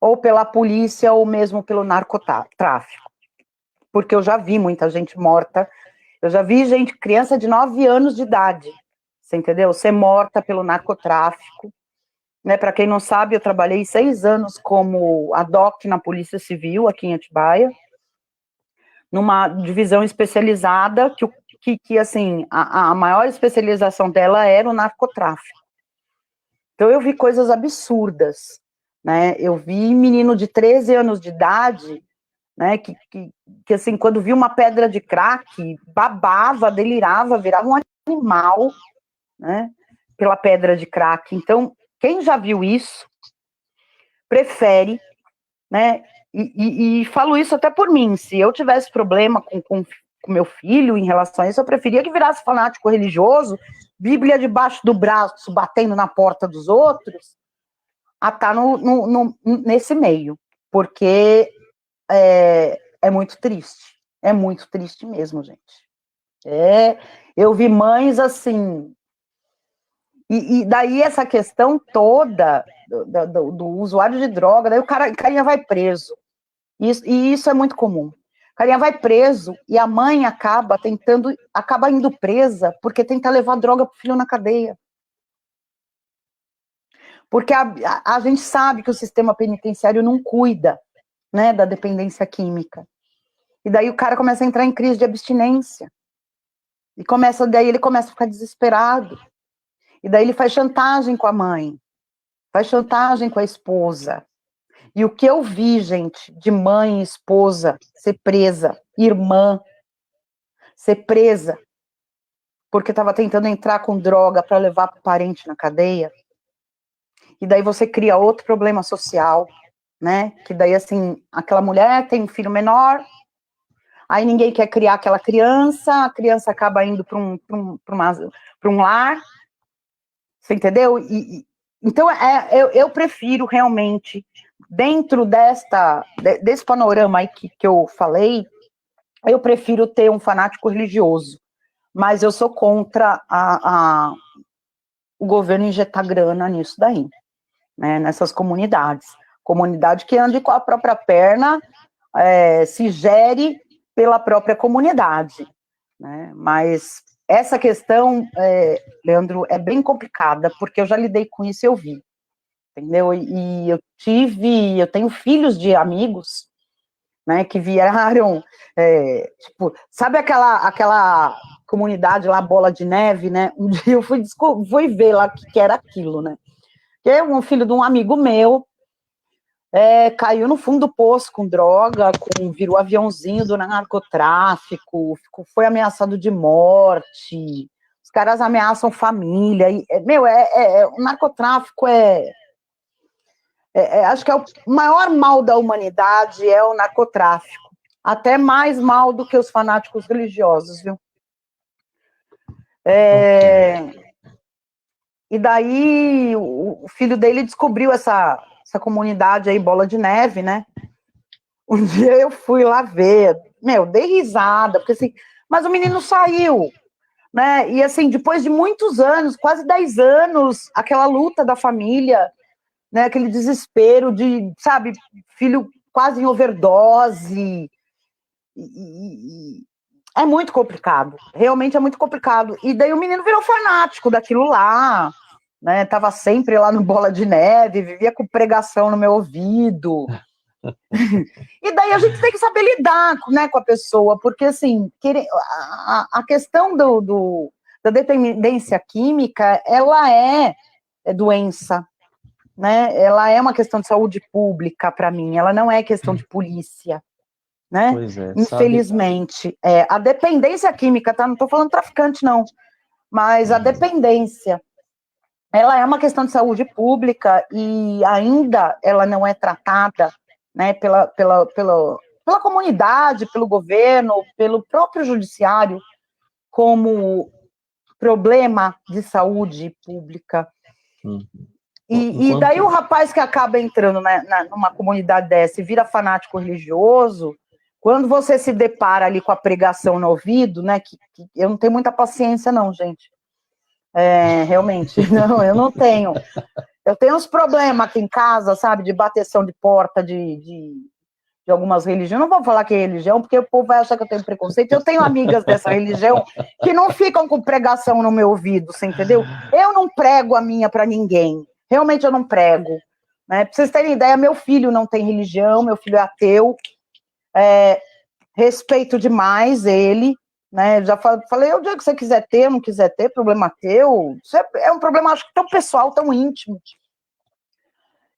ou pela polícia, ou mesmo pelo narcotráfico. Porque eu já vi muita gente morta, eu já vi gente, criança de 9 anos de idade, você entendeu? Ser morta pelo narcotráfico. Né? Para quem não sabe, eu trabalhei 6 anos como ADOC na Polícia Civil, aqui em Atibaia, numa divisão especializada que assim, a maior especialização dela era o narcotráfico. Então eu vi coisas absurdas, né? Eu vi menino de 13 anos de idade, né, que assim, quando via uma pedra de crack, babava, delirava, virava um animal, né, pela pedra de crack. Então, quem já viu isso, prefere, né, e falo isso até por mim, se eu tivesse problema com meu filho em relação a isso, eu preferia que virasse fanático religioso, Bíblia debaixo do braço, batendo na porta dos outros, a estar nesse meio, porque é muito triste mesmo, gente. Eu vi mães assim, e daí essa questão toda do usuário de droga, daí o carinha vai preso, e isso é muito comum. O carinha vai preso e a mãe acaba indo presa porque tenta levar droga pro filho na cadeia. Porque a gente sabe que o sistema penitenciário não cuida, né, da dependência química. E daí o cara começa a entrar em crise de abstinência. Daí ele começa a ficar desesperado. E daí ele faz chantagem com a mãe, faz chantagem com a esposa. E o que eu vi, gente, de mãe e esposa ser presa, irmã ser presa, porque estava tentando entrar com droga para levar para o parente na cadeia, e daí você cria outro problema social, né? Que daí, assim, aquela mulher tem um filho menor, aí ninguém quer criar aquela criança, a criança acaba indo para um lar, você entendeu? Então, eu prefiro realmente, dentro desse panorama aí que eu falei, eu prefiro ter um fanático religioso, mas eu sou contra o governo injetar grana nisso daí, né, nessas comunidades. Comunidade que ande com a própria perna, se gere pela própria comunidade, né? Mas essa questão, Leandro, é bem complicada, porque eu já lidei com isso e eu vi, entendeu? E eu tenho filhos de amigos, né, que vieram, tipo, sabe aquela comunidade lá, Bola de Neve, né? Um dia eu fui ver lá o que era aquilo, né? Que é um filho de um amigo meu, caiu no fundo do poço com droga, virou aviãozinho do narcotráfico, foi ameaçado de morte, os caras ameaçam família, o narcotráfico acho que é o maior mal da humanidade é o narcotráfico, até mais mal do que os fanáticos religiosos, viu? E daí o filho dele descobriu essa comunidade aí, Bola de Neve, né? Um dia eu fui lá ver, dei risada, porque assim, mas o menino saiu, né? E assim, depois de muitos anos, quase 10 anos, aquela luta da família, né? Aquele desespero de, sabe, filho quase em overdose, é muito complicado, realmente é muito complicado. E daí o menino virou fanático daquilo lá, né? Tava sempre lá no Bola de Neve, vivia com pregação no meu ouvido. E daí a gente tem que saber lidar, né, com a pessoa, porque assim, a questão da dependência química, ela é doença, né? Ela é uma questão de saúde pública para mim, ela não é questão de polícia, né? Pois é, Infelizmente, a dependência química, tá? Não estou falando traficante, não, mas a dependência, ela é uma questão de saúde pública e ainda ela não é tratada, né, pela comunidade, pelo governo, pelo próprio judiciário, como problema de saúde pública. E daí o rapaz que acaba entrando numa comunidade dessa e vira fanático religioso, quando você se depara ali com a pregação no ouvido, né, que eu não tenho muita paciência não, gente. Realmente, não, eu não tenho. Eu tenho uns problemas aqui em casa, sabe, de bateção de porta de algumas religiões. Não vou falar que é religião, porque o povo vai achar que eu tenho preconceito. Eu tenho amigas dessa religião que não ficam com pregação no meu ouvido, você entendeu? Eu não prego a minha para ninguém. Realmente eu não prego. Né? Para vocês terem ideia, meu filho não tem religião, meu filho é ateu. Respeito demais ele. Né? Já falei, o dia que você quiser ter, não quiser ter, problema teu. Isso é um problema, acho que tão pessoal, tão íntimo.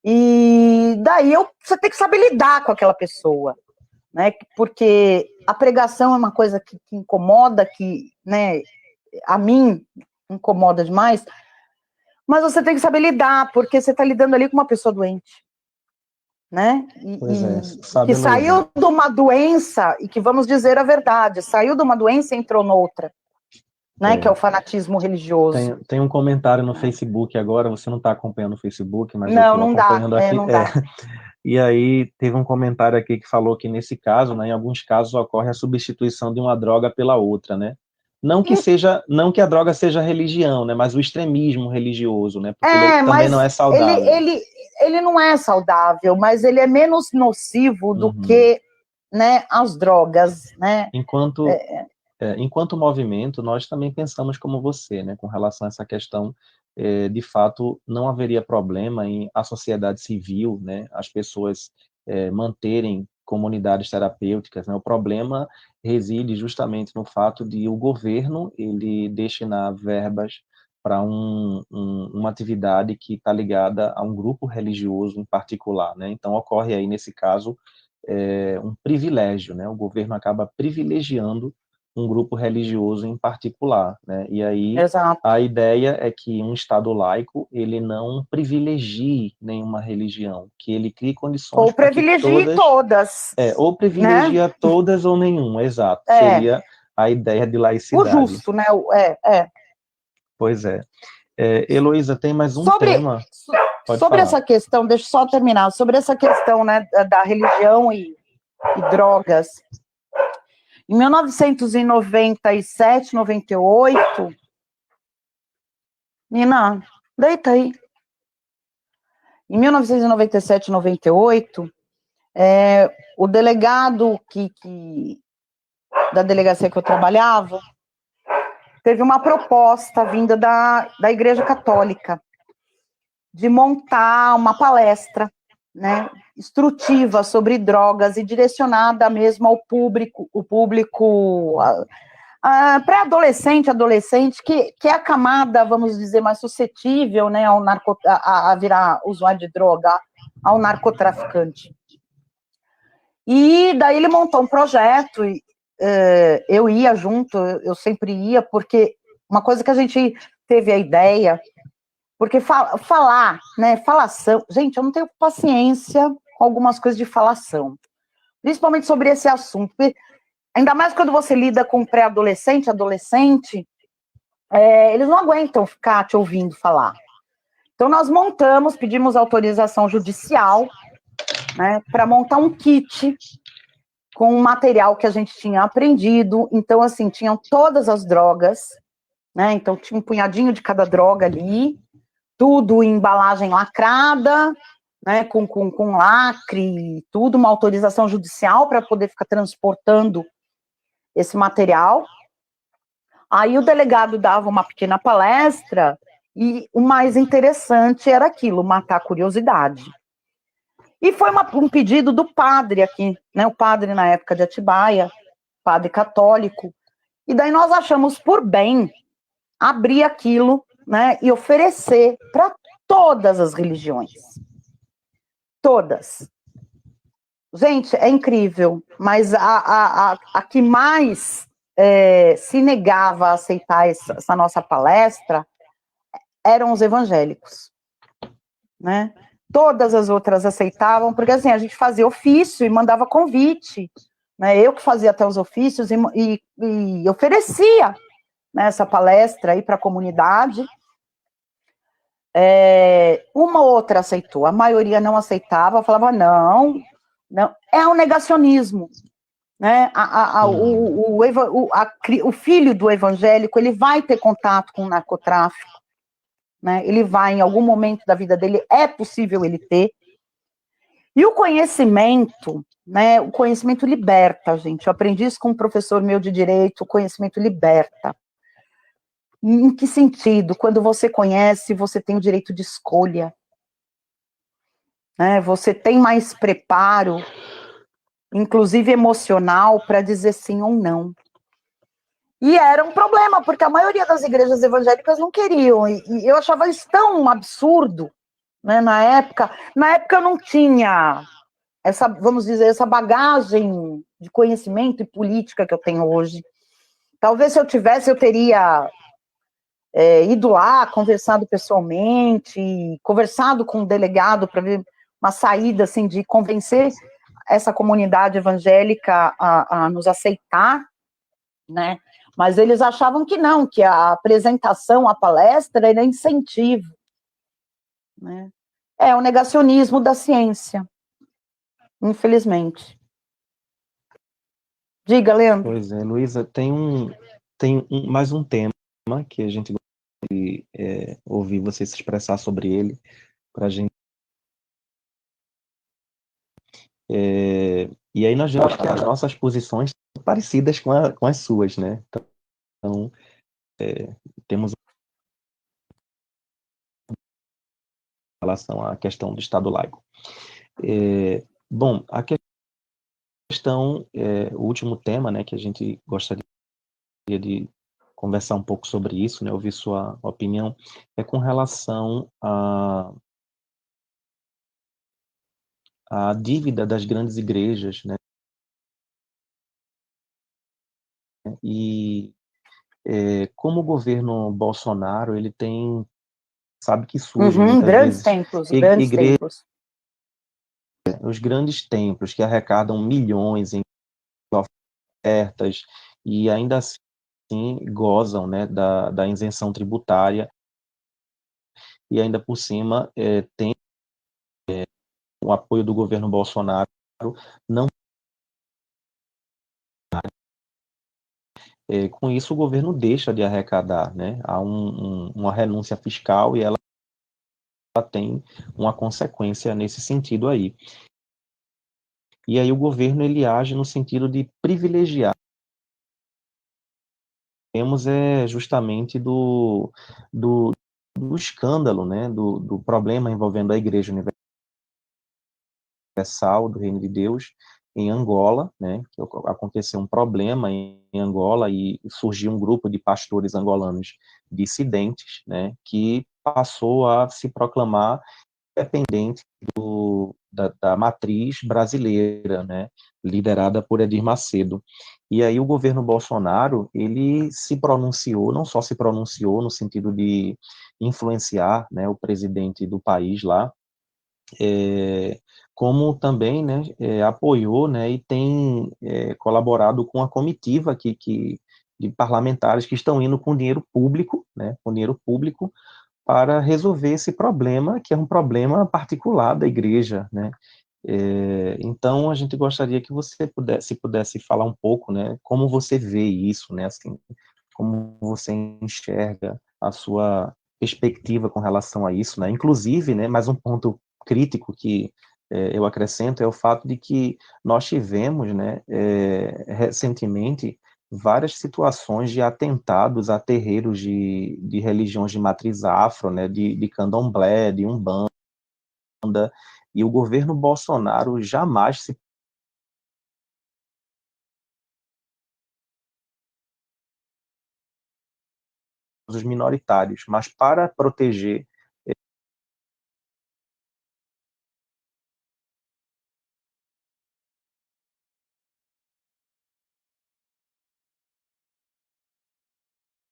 E daí você tem que saber lidar com aquela pessoa, né? Porque a pregação é uma coisa que incomoda, que, né, a mim incomoda demais, mas você tem que saber lidar, porque você está lidando ali com uma pessoa doente, né? Que saiu de uma doença, e que, vamos dizer a verdade, saiu de uma doença e entrou noutra, né? Que é o fanatismo religioso. Tem um comentário no Facebook agora, você não está acompanhando o Facebook, mas não, eu estou acompanhando aqui. Não dá. E aí teve um comentário aqui que falou que nesse caso, né, em alguns casos ocorre a substituição de uma droga pela outra, né? Não que a droga seja religião, né, mas o extremismo religioso, né? Porque ele também não é saudável. Ele não é saudável, mas ele é menos nocivo do que, né, as drogas, né? Enquanto movimento, nós também pensamos como você, né, com relação a essa questão de fato, não haveria problema em a sociedade civil, né, as pessoas manterem comunidades terapêuticas, né? O problema reside justamente no fato de o governo ele destinar verbas para uma atividade que está ligada a um grupo religioso em particular, né? Então ocorre aí nesse caso um privilégio, né? O governo acaba privilegiando um grupo religioso em particular, né? E aí Exato. a ideia é que um Estado laico ele não privilegie nenhuma religião, que ele crie condições Ou para que privilegie todas, todas, ou né? privilegia todas ou nenhuma, exato, É, seria a ideia de o laicidade. justo, né? É. Pois é. Heloísa, tem mais um Sobre, tema, pode sobre falar. essa questão, deixa eu só terminar, sobre essa questão, né, da religião e drogas. Em 1997, 98, Nina, deita aí. Em 1997, 98, o delegado da delegacia que eu trabalhava teve uma proposta vinda da Igreja Católica de montar uma palestra, né, instrutiva sobre drogas e direcionada mesmo ao público, pré-adolescente, adolescente, que é a camada, vamos dizer, mais suscetível, né, a virar usuário de droga, ao narcotraficante. E daí ele montou um projeto, e eu ia junto, eu sempre ia, porque uma coisa que a gente teve a ideia, porque falar, né, falação, gente, eu não tenho paciência com algumas coisas de falação, principalmente sobre esse assunto, ainda mais quando você lida com pré-adolescente, adolescente, eles não aguentam ficar te ouvindo falar. Então nós pedimos autorização judicial, né, para montar um kit com um material que a gente tinha aprendido. Então, assim, tinham todas as drogas, né? Então tinha um punhadinho de cada droga ali, tudo em embalagem lacrada, né, com lacre, tudo, uma autorização judicial para poder ficar transportando esse material. Aí o delegado dava uma pequena palestra e o mais interessante era aquilo, matar a curiosidade. E foi um pedido do padre aqui, né, o padre na época de Atibaia, padre católico, e daí nós achamos por bem abrir aquilo, né, e oferecer para todas as religiões. Todas. Gente, é incrível, mas a que mais se negava a aceitar essa nossa palestra eram os evangélicos, né? Todas as outras aceitavam, porque assim, a gente fazia ofício e mandava convite, né? Eu que fazia até os ofícios e oferecia, né, essa palestra aí para a comunidade. Uma ou outra aceitou, a maioria não aceitava, falava não, é um negacionismo, né? O filho do evangélico, ele vai ter contato com o narcotráfico, né? Ele vai, em algum momento da vida dele, é possível ele ter. E o conhecimento, né? O conhecimento liberta, gente. Eu aprendi isso com um professor meu de direito, o conhecimento liberta. Em que sentido? Quando você conhece, você tem o direito de escolha, né? Você tem mais preparo, inclusive emocional, para dizer sim ou não. E era um problema, porque a maioria das igrejas evangélicas não queriam, e eu achava isso tão absurdo, né, na época. Na época eu não tinha essa, vamos dizer, essa bagagem de conhecimento e política que eu tenho hoje. Talvez se eu tivesse, eu teria ido lá, conversado pessoalmente, conversado com o delegado para ver uma saída, assim, de convencer essa comunidade evangélica a nos aceitar, né? Mas eles achavam que não, que a apresentação, a palestra era incentivo, né? É o negacionismo da ciência, infelizmente. Diga, Leandro. Pois é, Luísa, mais um tema que a gente gostaria de ouvir você se expressar sobre ele, para a gente. E aí nós vemos que as nossas posições são parecidas com as suas, né? Então, temos relação à questão do Estado laico. Bom, a questão, o último tema, né, que a gente gostaria de conversar um pouco sobre isso, né, ouvir sua opinião, é com relação à dívida das grandes igrejas, né, e como o governo Bolsonaro, ele tem, sabe que surge muitas Grandes vezes templos, grandes templos. os grandes templos que arrecadam milhões em ofertas e ainda assim gozam, né, da isenção tributária e ainda por cima tem o apoio do governo Bolsonaro, não com isso o governo deixa de arrecadar, né? Há uma renúncia fiscal e ela tem uma consequência nesse sentido aí. E aí o governo ele age no sentido de privilegiar. Temos justamente do escândalo, né? Do problema envolvendo a Igreja Universal do Reino de Deus em Angola, né? Que aconteceu um problema em Angola e surgiu um grupo de pastores angolanos dissidentes, né? Que passou a se proclamar independente da matriz brasileira, né, liderada por Edir Macedo. E aí o governo Bolsonaro, ele se pronunciou, não só se pronunciou no sentido de influenciar, né, o presidente do país lá, como também, né, apoiou, né, e tem colaborado com a comitiva de parlamentares que estão indo com dinheiro público, né, com dinheiro público, para resolver esse problema, que é um problema particular da igreja, né? Então, a gente gostaria que você pudesse falar um pouco, né? Como você vê isso, né? Assim, como você enxerga a sua perspectiva com relação a isso, né? Inclusive, né? Mais um ponto crítico que eu acrescento é o fato de que nós tivemos, né? Recentemente várias situações de atentados a terreiros de religiões de matriz afro, né, de candomblé, de umbanda, e o governo Bolsonaro jamais se os minoritários, mas para proteger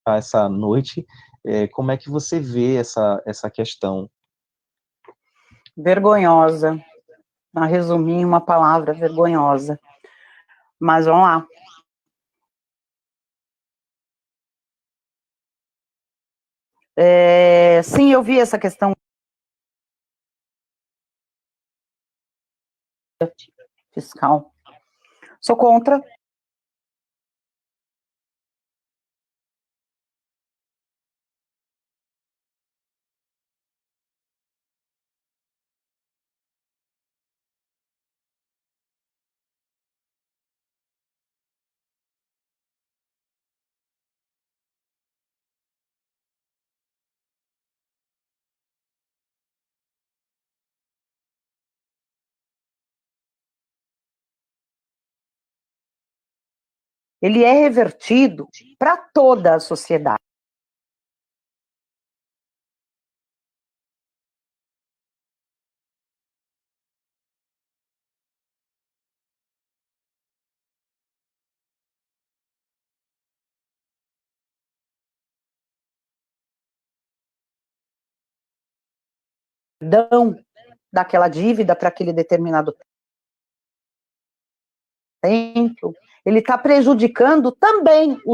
essa noite, como é que você vê essa questão? Vergonhosa. Para resumir em uma palavra, vergonhosa. Mas vamos lá. Sim, eu vi essa questão fiscal. Sou contra. Ele é revertido para toda a sociedade. Perdão daquela dívida para aquele determinado templo, ele está prejudicando também o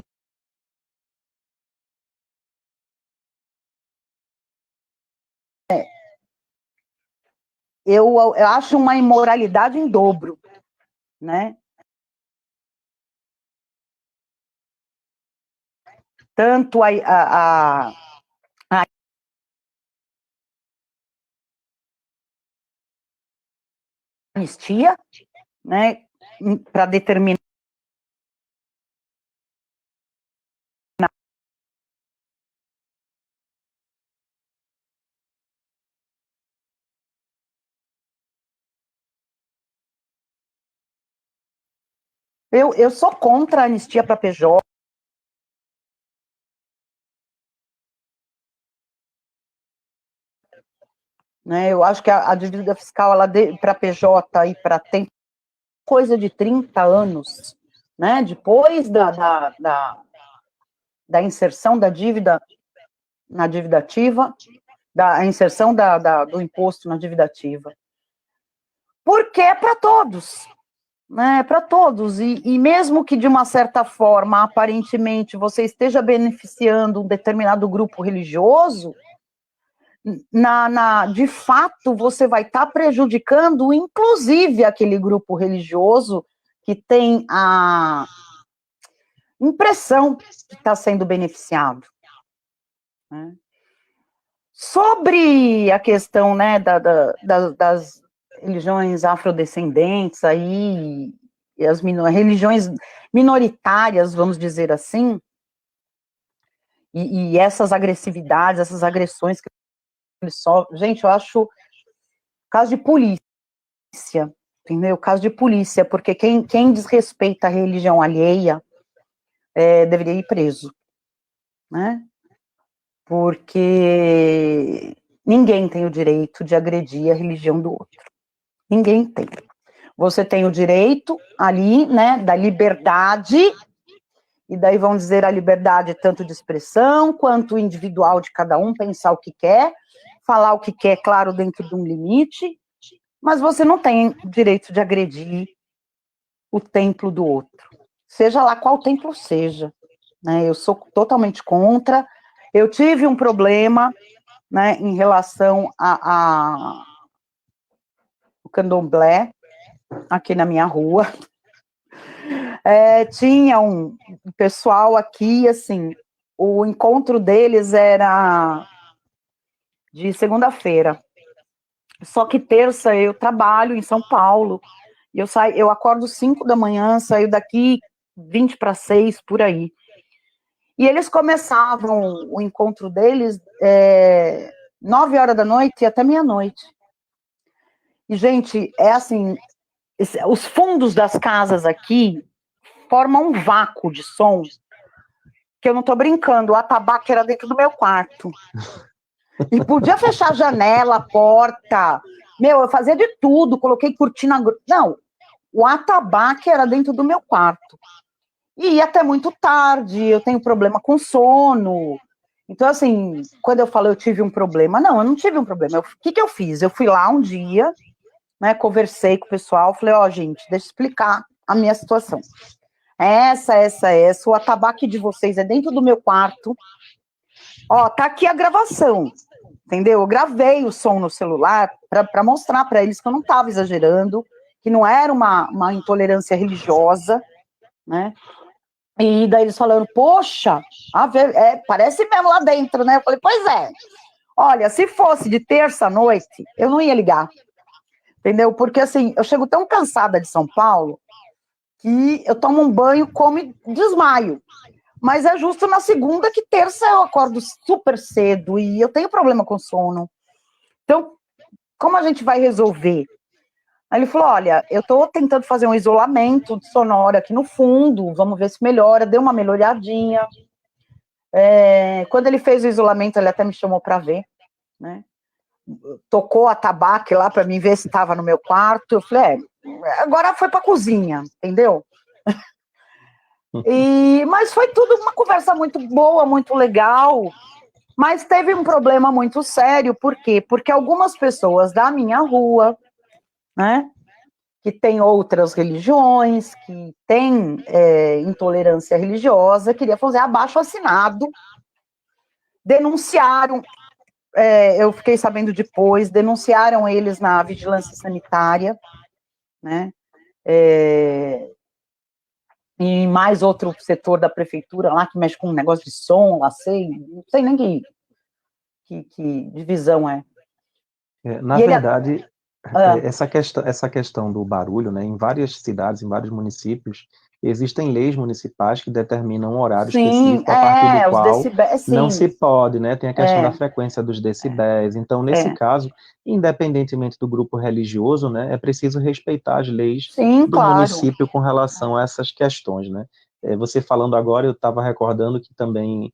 eu acho uma imoralidade em dobro, né? Tanto a anistia, né, para determinar Eu sou contra a anistia para PJ. Né? Eu acho que a dívida fiscal para PJ e para tem coisa de 30 anos, né? Depois da inserção da dívida na dívida ativa, da inserção do imposto na dívida ativa. Porque é para todos, né? É para todos. E mesmo que, de uma certa forma, aparentemente, você esteja beneficiando um determinado grupo religioso, de fato, você vai estar prejudicando, inclusive, aquele grupo religioso que tem a impressão que está sendo beneficiado. Né? Sobre a questão, né, das religiões afrodescendentes aí, e as religiões minoritárias, vamos dizer assim, e essas agressividades, essas agressões que eles sofrem, gente, eu acho caso de polícia, entendeu? Caso de polícia, porque quem desrespeita a religião alheia deveria ir preso, né? Porque ninguém tem o direito de agredir a religião do outro. Ninguém tem. Você tem o direito ali, né, da liberdade, e daí vão dizer a liberdade tanto de expressão, quanto individual de cada um, pensar o que quer, falar o que quer, claro, dentro de um limite, mas você não tem direito de agredir o templo do outro. Seja lá qual templo seja. Né, eu sou totalmente contra. Eu tive um problema, né, em relação ao candomblé, aqui na minha rua. Tinha um pessoal aqui, assim, o encontro deles era de segunda-feira. Só que terça eu trabalho em São Paulo, e eu acordo 5 da manhã, saio daqui 20 para 6, por aí. E eles começavam o encontro deles 9 horas da noite e até meia-noite. E, gente, é assim, os fundos das casas aqui formam um vácuo de som, que eu não tô brincando, o atabaque era dentro do meu quarto. E podia fechar a janela, a porta, eu fazia de tudo, coloquei cortina... Não, o atabaque era dentro do meu quarto. E ia até muito tarde, eu tenho problema com sono. Então, assim, quando eu falo eu tive um problema, não, eu não tive um problema. O que eu fiz? Eu fui lá um dia, né, conversei com o pessoal, falei, gente, deixa eu explicar a minha situação. Essa, o atabaque de vocês é dentro do meu quarto. Tá aqui a gravação, entendeu? Eu gravei o som no celular para mostrar para eles que eu não estava exagerando, que não era uma intolerância religiosa, né? E daí eles falando, poxa, parece mesmo lá dentro, né? Eu falei, pois é. Olha, se fosse de terça-noite, eu não ia ligar, entendeu? Porque, assim, eu chego tão cansada de São Paulo que eu tomo um banho, como e desmaio. Mas é justo na segunda que terça eu acordo super cedo e eu tenho problema com sono. Então, como a gente vai resolver? Aí ele falou, olha, eu estou tentando fazer um isolamento sonoro aqui no fundo, vamos ver se melhora, deu uma melhoradinha. Quando ele fez o isolamento, ele até me chamou para ver, né? Tocou a tabaque lá para mim ver se estava no meu quarto. Eu falei, agora foi para a cozinha, entendeu? Mas foi tudo uma conversa muito boa, muito legal, mas teve um problema muito sério. Por quê? Porque algumas pessoas da minha rua, né, que têm outras religiões, que têm intolerância religiosa, queria fazer abaixo-assinado, denunciaram, eu fiquei sabendo depois, denunciaram eles na vigilância sanitária, né, e mais outro setor da prefeitura lá, que mexe com um negócio de som, lá não sei nem que divisão é. Na verdade, essa questão do barulho, né, em várias cidades, em vários municípios, existem leis municipais que determinam um horário Sim, específico a partir do os qual decibéis, não sim, se pode, né? Tem a questão da frequência dos decibéis. Então, nesse é, caso, independentemente do grupo religioso, né, é preciso respeitar as leis sim, do claro, município com relação a essas questões, né? Você falando agora, eu estava recordando que também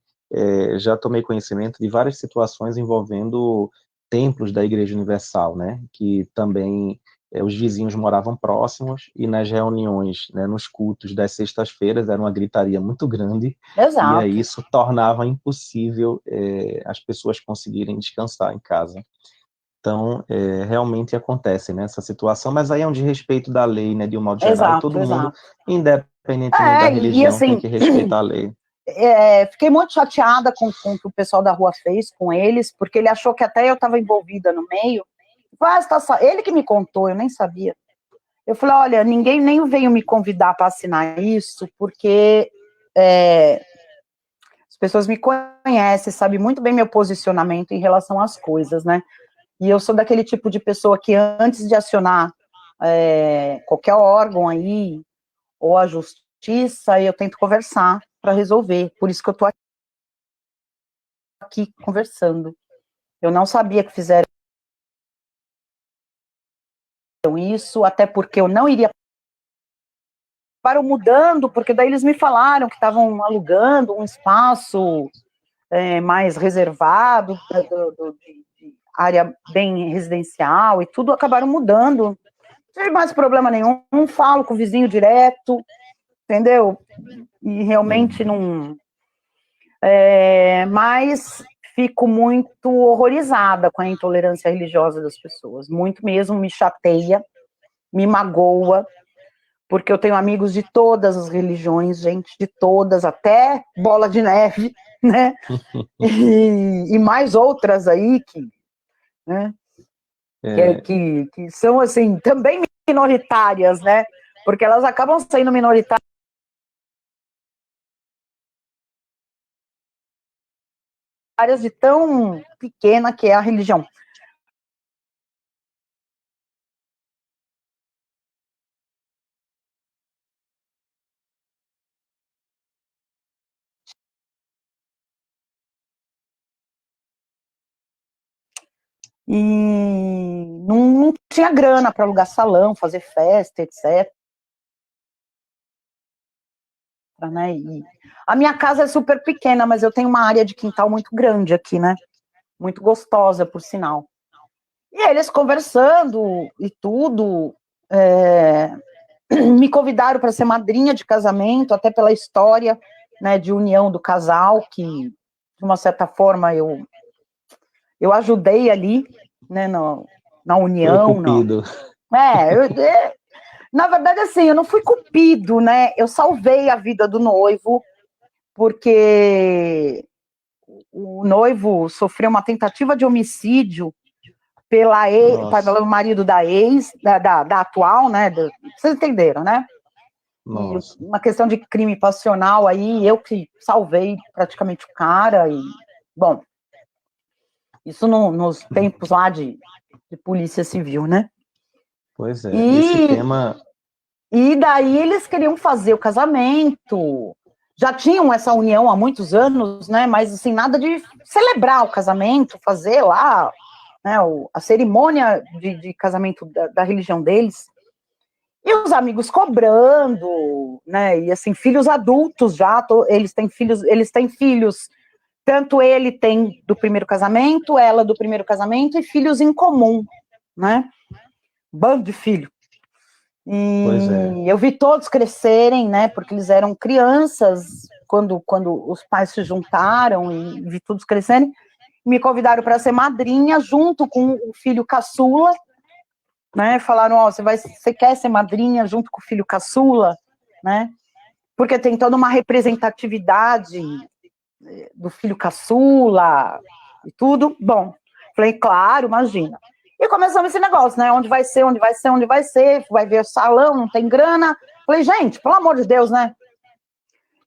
já tomei conhecimento de várias situações envolvendo templos da Igreja Universal, né? Que também os vizinhos moravam próximos e nas reuniões, né, nos cultos das sextas-feiras era uma gritaria muito grande e aí exato. isso tornava impossível as pessoas conseguirem descansar em casa. Então, realmente acontece, né, essa situação, mas aí é um desrespeito da lei, né, de um modo geral, e Exato, todo mundo, exato. independentemente da E religião, tem assim, que respeitar a lei. fiquei muito chateada com o que o pessoal da rua fez com eles, porque ele achou que até eu estava envolvida no meio. Ele que me contou, eu nem sabia. Eu falei, olha, ninguém nem veio me convidar para assinar isso, porque as pessoas me conhecem, sabem muito bem meu posicionamento em relação às coisas, né? E eu sou daquele tipo de pessoa que antes de acionar qualquer órgão aí, ou a justiça, eu tento conversar para resolver. Por isso que eu estou aqui conversando. Eu não sabia que fizeram isso, até porque eu não iria. Acabaram mudando, porque daí eles me falaram que estavam alugando um espaço mais reservado, de área bem residencial e tudo, acabaram mudando. Não tive mais problema nenhum, não falo com o vizinho direto, entendeu? E realmente não. Mas fico muito horrorizada com a intolerância religiosa das pessoas, muito mesmo, me chateia, me magoa, porque eu tenho amigos de todas as religiões, gente, de todas, até Bola de Neve, né? E mais outras aí né? Que são, assim, também minoritárias, né? Porque elas acabam sendo minoritárias de tão pequena que é a religião. E não tinha grana para alugar salão, fazer festa, etc. Né? E a minha casa é super pequena, mas eu tenho uma área de quintal muito grande aqui, né? Muito gostosa, por sinal. E eles conversando e tudo, me convidaram para ser madrinha de casamento, até pela história, né, de união do casal, que de uma certa forma eu ajudei ali, né, na Foi união. cupido. Na verdade, assim, eu não fui cupido, né? Eu salvei a vida do noivo, porque o noivo sofreu uma tentativa de homicídio pelo marido da ex, da atual, né? Vocês entenderam, né? E Nossa. uma questão de crime passional aí, eu que salvei praticamente o cara. E, bom, isso nos tempos lá de polícia civil, né? Pois é, esse E tema. E daí eles queriam fazer o casamento, já tinham essa união há muitos anos, né? Mas assim, nada de celebrar o casamento, fazer lá, né, a cerimônia de casamento da religião deles. E os amigos cobrando, né? E assim, filhos adultos já, eles têm filhos, tanto ele tem do primeiro casamento, ela do primeiro casamento, e filhos em comum, né? Bando de filho. Pois é. E eu vi todos crescerem, né? Porque eles eram crianças quando os pais se juntaram, e vi todos crescerem. Me convidaram para ser madrinha junto com o filho caçula, né? Falaram, ó, você quer ser madrinha junto com o filho caçula, né? Porque tem toda uma representatividade do filho caçula e tudo. Bom, falei, claro, imagina. E começamos esse negócio, né? Onde vai ser, onde vai ser, onde vai ser, vai ver o salão, não tem grana. Falei, gente, pelo amor de Deus, né?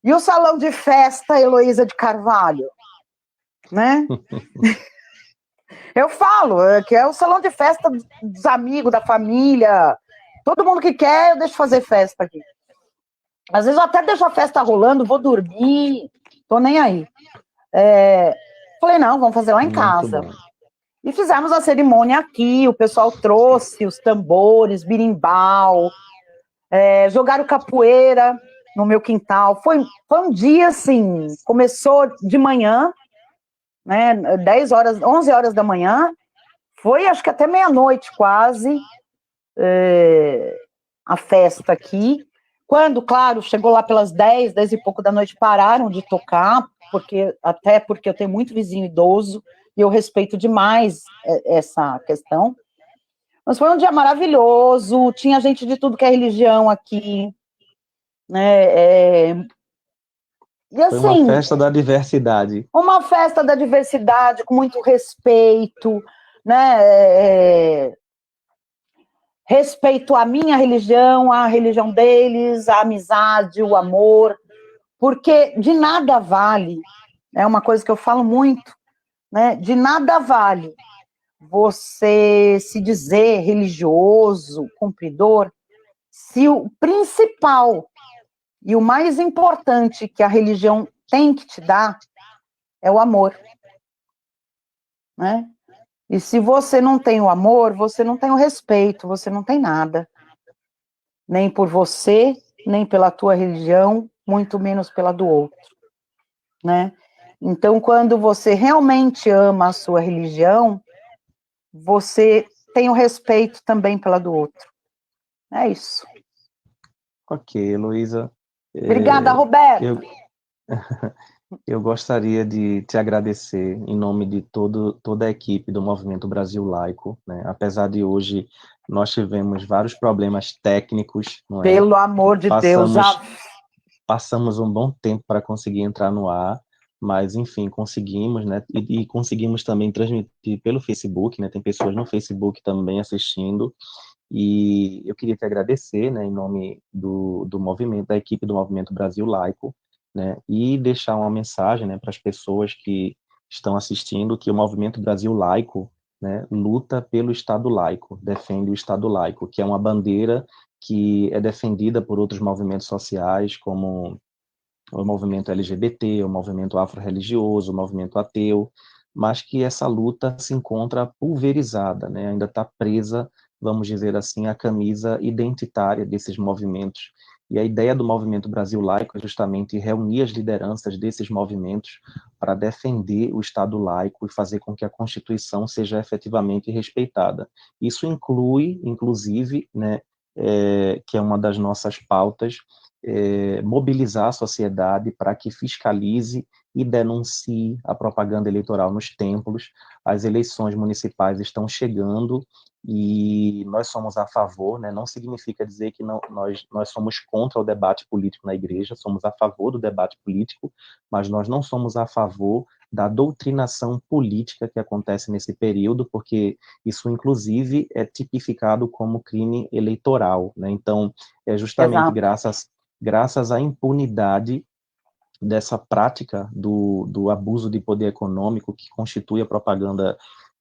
E o salão de festa Heloísa de Carvalho, né? Eu falo, que é o salão de festa dos amigos, da família. Todo mundo que quer, eu deixo fazer festa aqui. Às vezes eu até deixo a festa rolando, vou dormir, tô nem aí. Falei, não, vamos fazer lá em Muito casa. bom. E fizemos a cerimônia aqui, o pessoal trouxe os tambores, birimbau, jogaram capoeira no meu quintal. Foi um dia, assim, começou de manhã, né, 10 horas, 11 horas da manhã, foi acho que até meia-noite quase, a festa aqui. Quando, claro, chegou lá pelas 10, 10 e pouco da noite, pararam de tocar, até porque eu tenho muito vizinho idoso, e eu respeito demais essa questão. Mas foi um dia maravilhoso, tinha gente de tudo que é religião aqui, né? E Foi uma assim, festa da diversidade. uma festa da diversidade, com muito respeito, né? Respeito à minha religião, à religião deles, a amizade, o amor, porque de nada vale, é uma coisa que eu falo muito, né? De nada vale você se dizer religioso, cumpridor, se o principal e o mais importante que a religião tem que te dar é o amor, né? E se você não tem o amor, você não tem o respeito, você não tem nada, nem por você, nem pela tua religião, muito menos pela do outro, né? Então, quando você realmente ama a sua religião, você tem o respeito também pela do outro. É isso. Ok, Heloísa. Obrigada, Eu, Roberto. eu gostaria de te agradecer em nome de toda a equipe do Movimento Brasil Laico, né? Apesar de hoje nós tivemos vários problemas técnicos, não é? Pelo amor de Deus, Passamos um bom tempo para conseguir entrar no ar, mas enfim, conseguimos, né? E conseguimos também transmitir pelo Facebook, né? Tem pessoas no Facebook também assistindo. E eu queria te agradecer, né, em nome do movimento, da equipe do Movimento Brasil Laico, né, e deixar uma mensagem, né, para as pessoas que estão assistindo, que o Movimento Brasil Laico, né, luta pelo Estado laico, defende o Estado laico, que é uma bandeira que é defendida por outros movimentos sociais, como o movimento LGBT, o movimento afro-religioso, o movimento ateu, mas que essa luta se encontra pulverizada, né? Ainda está presa, vamos dizer assim, à camisa identitária desses movimentos. E a ideia do Movimento Brasil Laico é justamente reunir as lideranças desses movimentos para defender o Estado laico e fazer com que a Constituição seja efetivamente respeitada. Isso inclui, inclusive, né, que é uma das nossas pautas, mobilizar a sociedade para que fiscalize e denuncie a propaganda eleitoral nos templos. As eleições municipais estão chegando e nós somos a favor, né? Não significa dizer que nós somos contra o debate político na igreja, somos a favor do debate político, mas nós não somos a favor da doutrinação política que acontece nesse período, porque isso, inclusive, é tipificado como crime eleitoral, né? Então, é justamente exato. graças à impunidade dessa prática do abuso de poder econômico que constitui a propaganda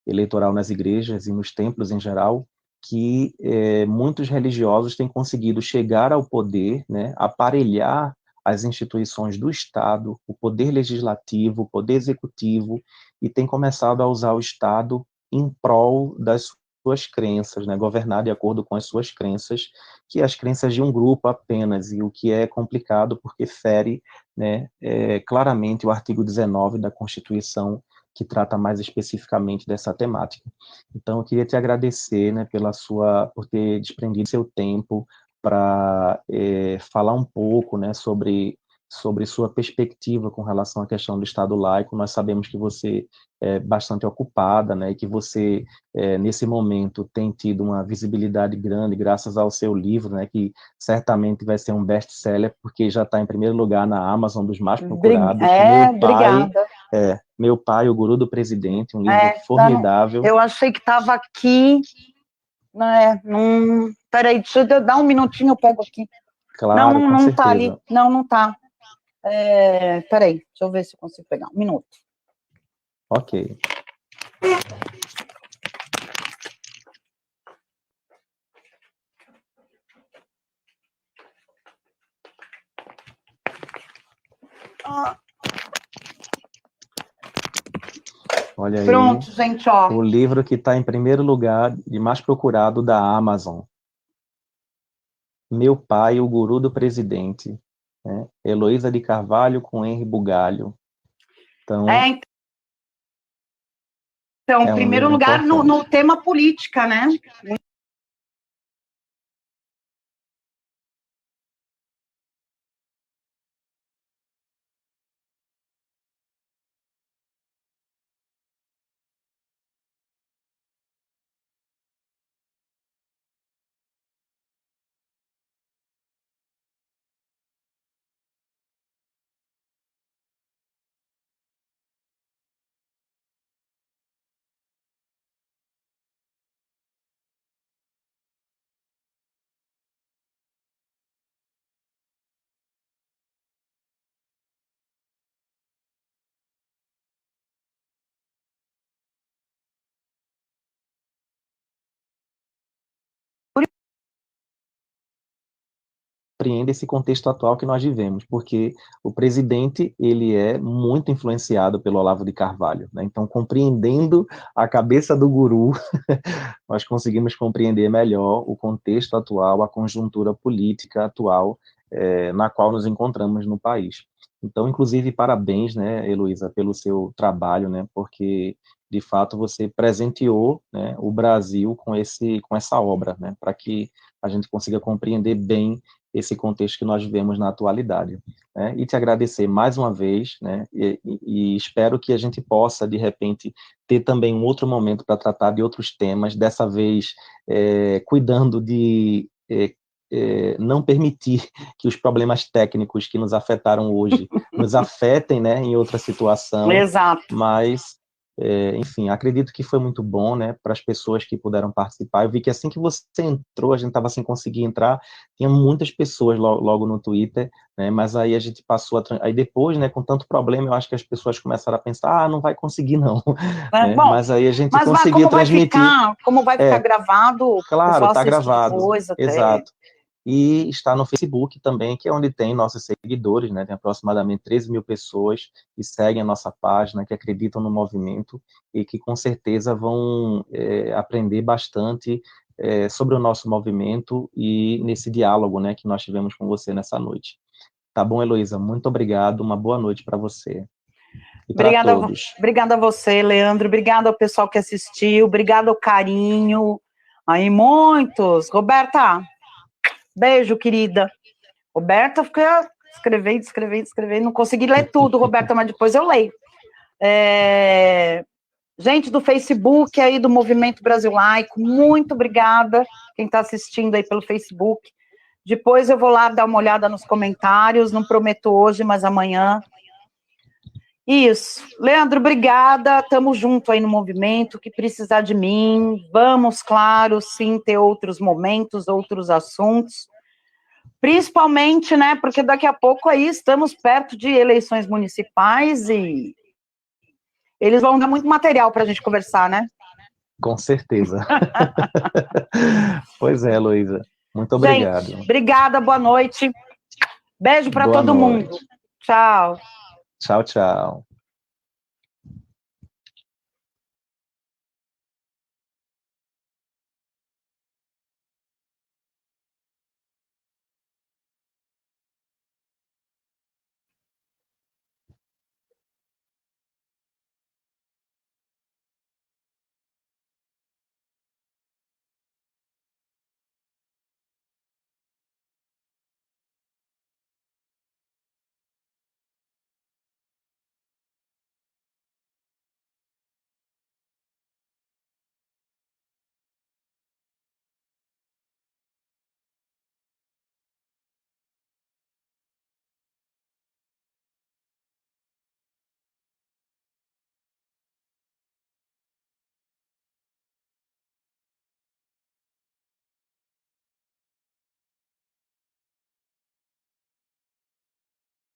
eleitoral nas igrejas e nos templos em geral, que muitos religiosos têm conseguido chegar ao poder, né, aparelhar as instituições do Estado, o poder legislativo, o poder executivo, e têm começado a usar o Estado em prol das suas crenças, né, governar de acordo com as suas crenças, que é as crenças de um grupo apenas, e o que é complicado porque fere, né, claramente o artigo 19 da Constituição, que trata mais especificamente dessa temática. Então, eu queria te agradecer, né, por ter desprendido seu tempo para falar um pouco, né, sobre sua perspectiva com relação à questão do Estado laico. Nós sabemos que você é bastante ocupada, né, e que você, nesse momento, tem tido uma visibilidade grande graças ao seu livro, né, que certamente vai ser um best-seller, porque já está em primeiro lugar na Amazon dos mais procurados. Obrigada. Meu pai, o Guru do Presidente, um livro Não, formidável. eu achei que estava aqui, né? Peraí, deixa eu dar um minutinho, eu pego aqui. Claro, Não, com não tá ali. certeza. Não tá. Peraí, deixa eu ver se eu consigo pegar. Um minuto. Ok. Olha aí. Pronto, gente, ó. O livro que está em primeiro lugar de mais procurado da Amazon. Meu Pai, o Guru do Presidente. Né? Heloísa de Carvalho com Henri Bugalho. Então, em primeiro lugar, no tema política, né? Compreende esse contexto atual que nós vivemos, porque o presidente ele é muito influenciado pelo Olavo de Carvalho, né? Então, compreendendo a cabeça do guru, nós conseguimos compreender melhor o contexto atual, a conjuntura política atual na qual nos encontramos no país. Então, inclusive, parabéns, né, Heloísa, pelo seu trabalho, né, porque, de fato, você presenteou, né, o Brasil com essa obra, né, para que a gente consiga compreender bem esse contexto que nós vivemos na atualidade. Né? E te agradecer mais uma vez, né? E espero que a gente possa, de repente, ter também um outro momento para tratar de outros temas, dessa vez cuidando de não permitir que os problemas técnicos que nos afetaram hoje nos afetem, né, em outra situação. Exato. Mas enfim, acredito que foi muito bom, né, para as pessoas que puderam participar. Eu vi que assim que você entrou, a gente estava sem conseguir entrar, tinha muitas pessoas logo no Twitter, né, mas aí a gente passou, aí depois, né, com tanto problema, eu acho que as pessoas começaram a pensar, não vai conseguir não, né? Bom, mas aí a gente conseguiu transmitir. Como vai ficar gravado, claro, está gravado, depois, exato. E está no Facebook também, que é onde tem nossos seguidores, né? Tem aproximadamente 13 mil pessoas que seguem a nossa página, que acreditam no movimento e que com certeza vão aprender bastante sobre o nosso movimento e nesse diálogo, né, que nós tivemos com você nessa noite. Tá bom, Heloísa? Muito obrigado, uma boa noite para você. E para todos. Obrigada a você, Leandro, obrigada ao pessoal que assistiu, obrigado ao carinho, aí muitos. Roberta, beijo, querida. Roberta fica escrevendo, não consegui ler tudo, Roberta, mas depois eu leio. Gente do Facebook aí, do Movimento Brasil Laico, muito obrigada, quem está assistindo aí pelo Facebook. Depois eu vou lá dar uma olhada nos comentários, não prometo hoje, mas amanhã. Isso. Leandro, obrigada, estamos junto aí no movimento, que precisar de mim, vamos, claro, sim, ter outros momentos, outros assuntos, principalmente, né, porque daqui a pouco aí estamos perto de eleições municipais e eles vão dar muito material para a gente conversar, né? Com certeza. Pois é, Heloísa, muito obrigado. Gente, obrigada, boa noite, beijo para todo mundo. Tchau. Tchau, tchau.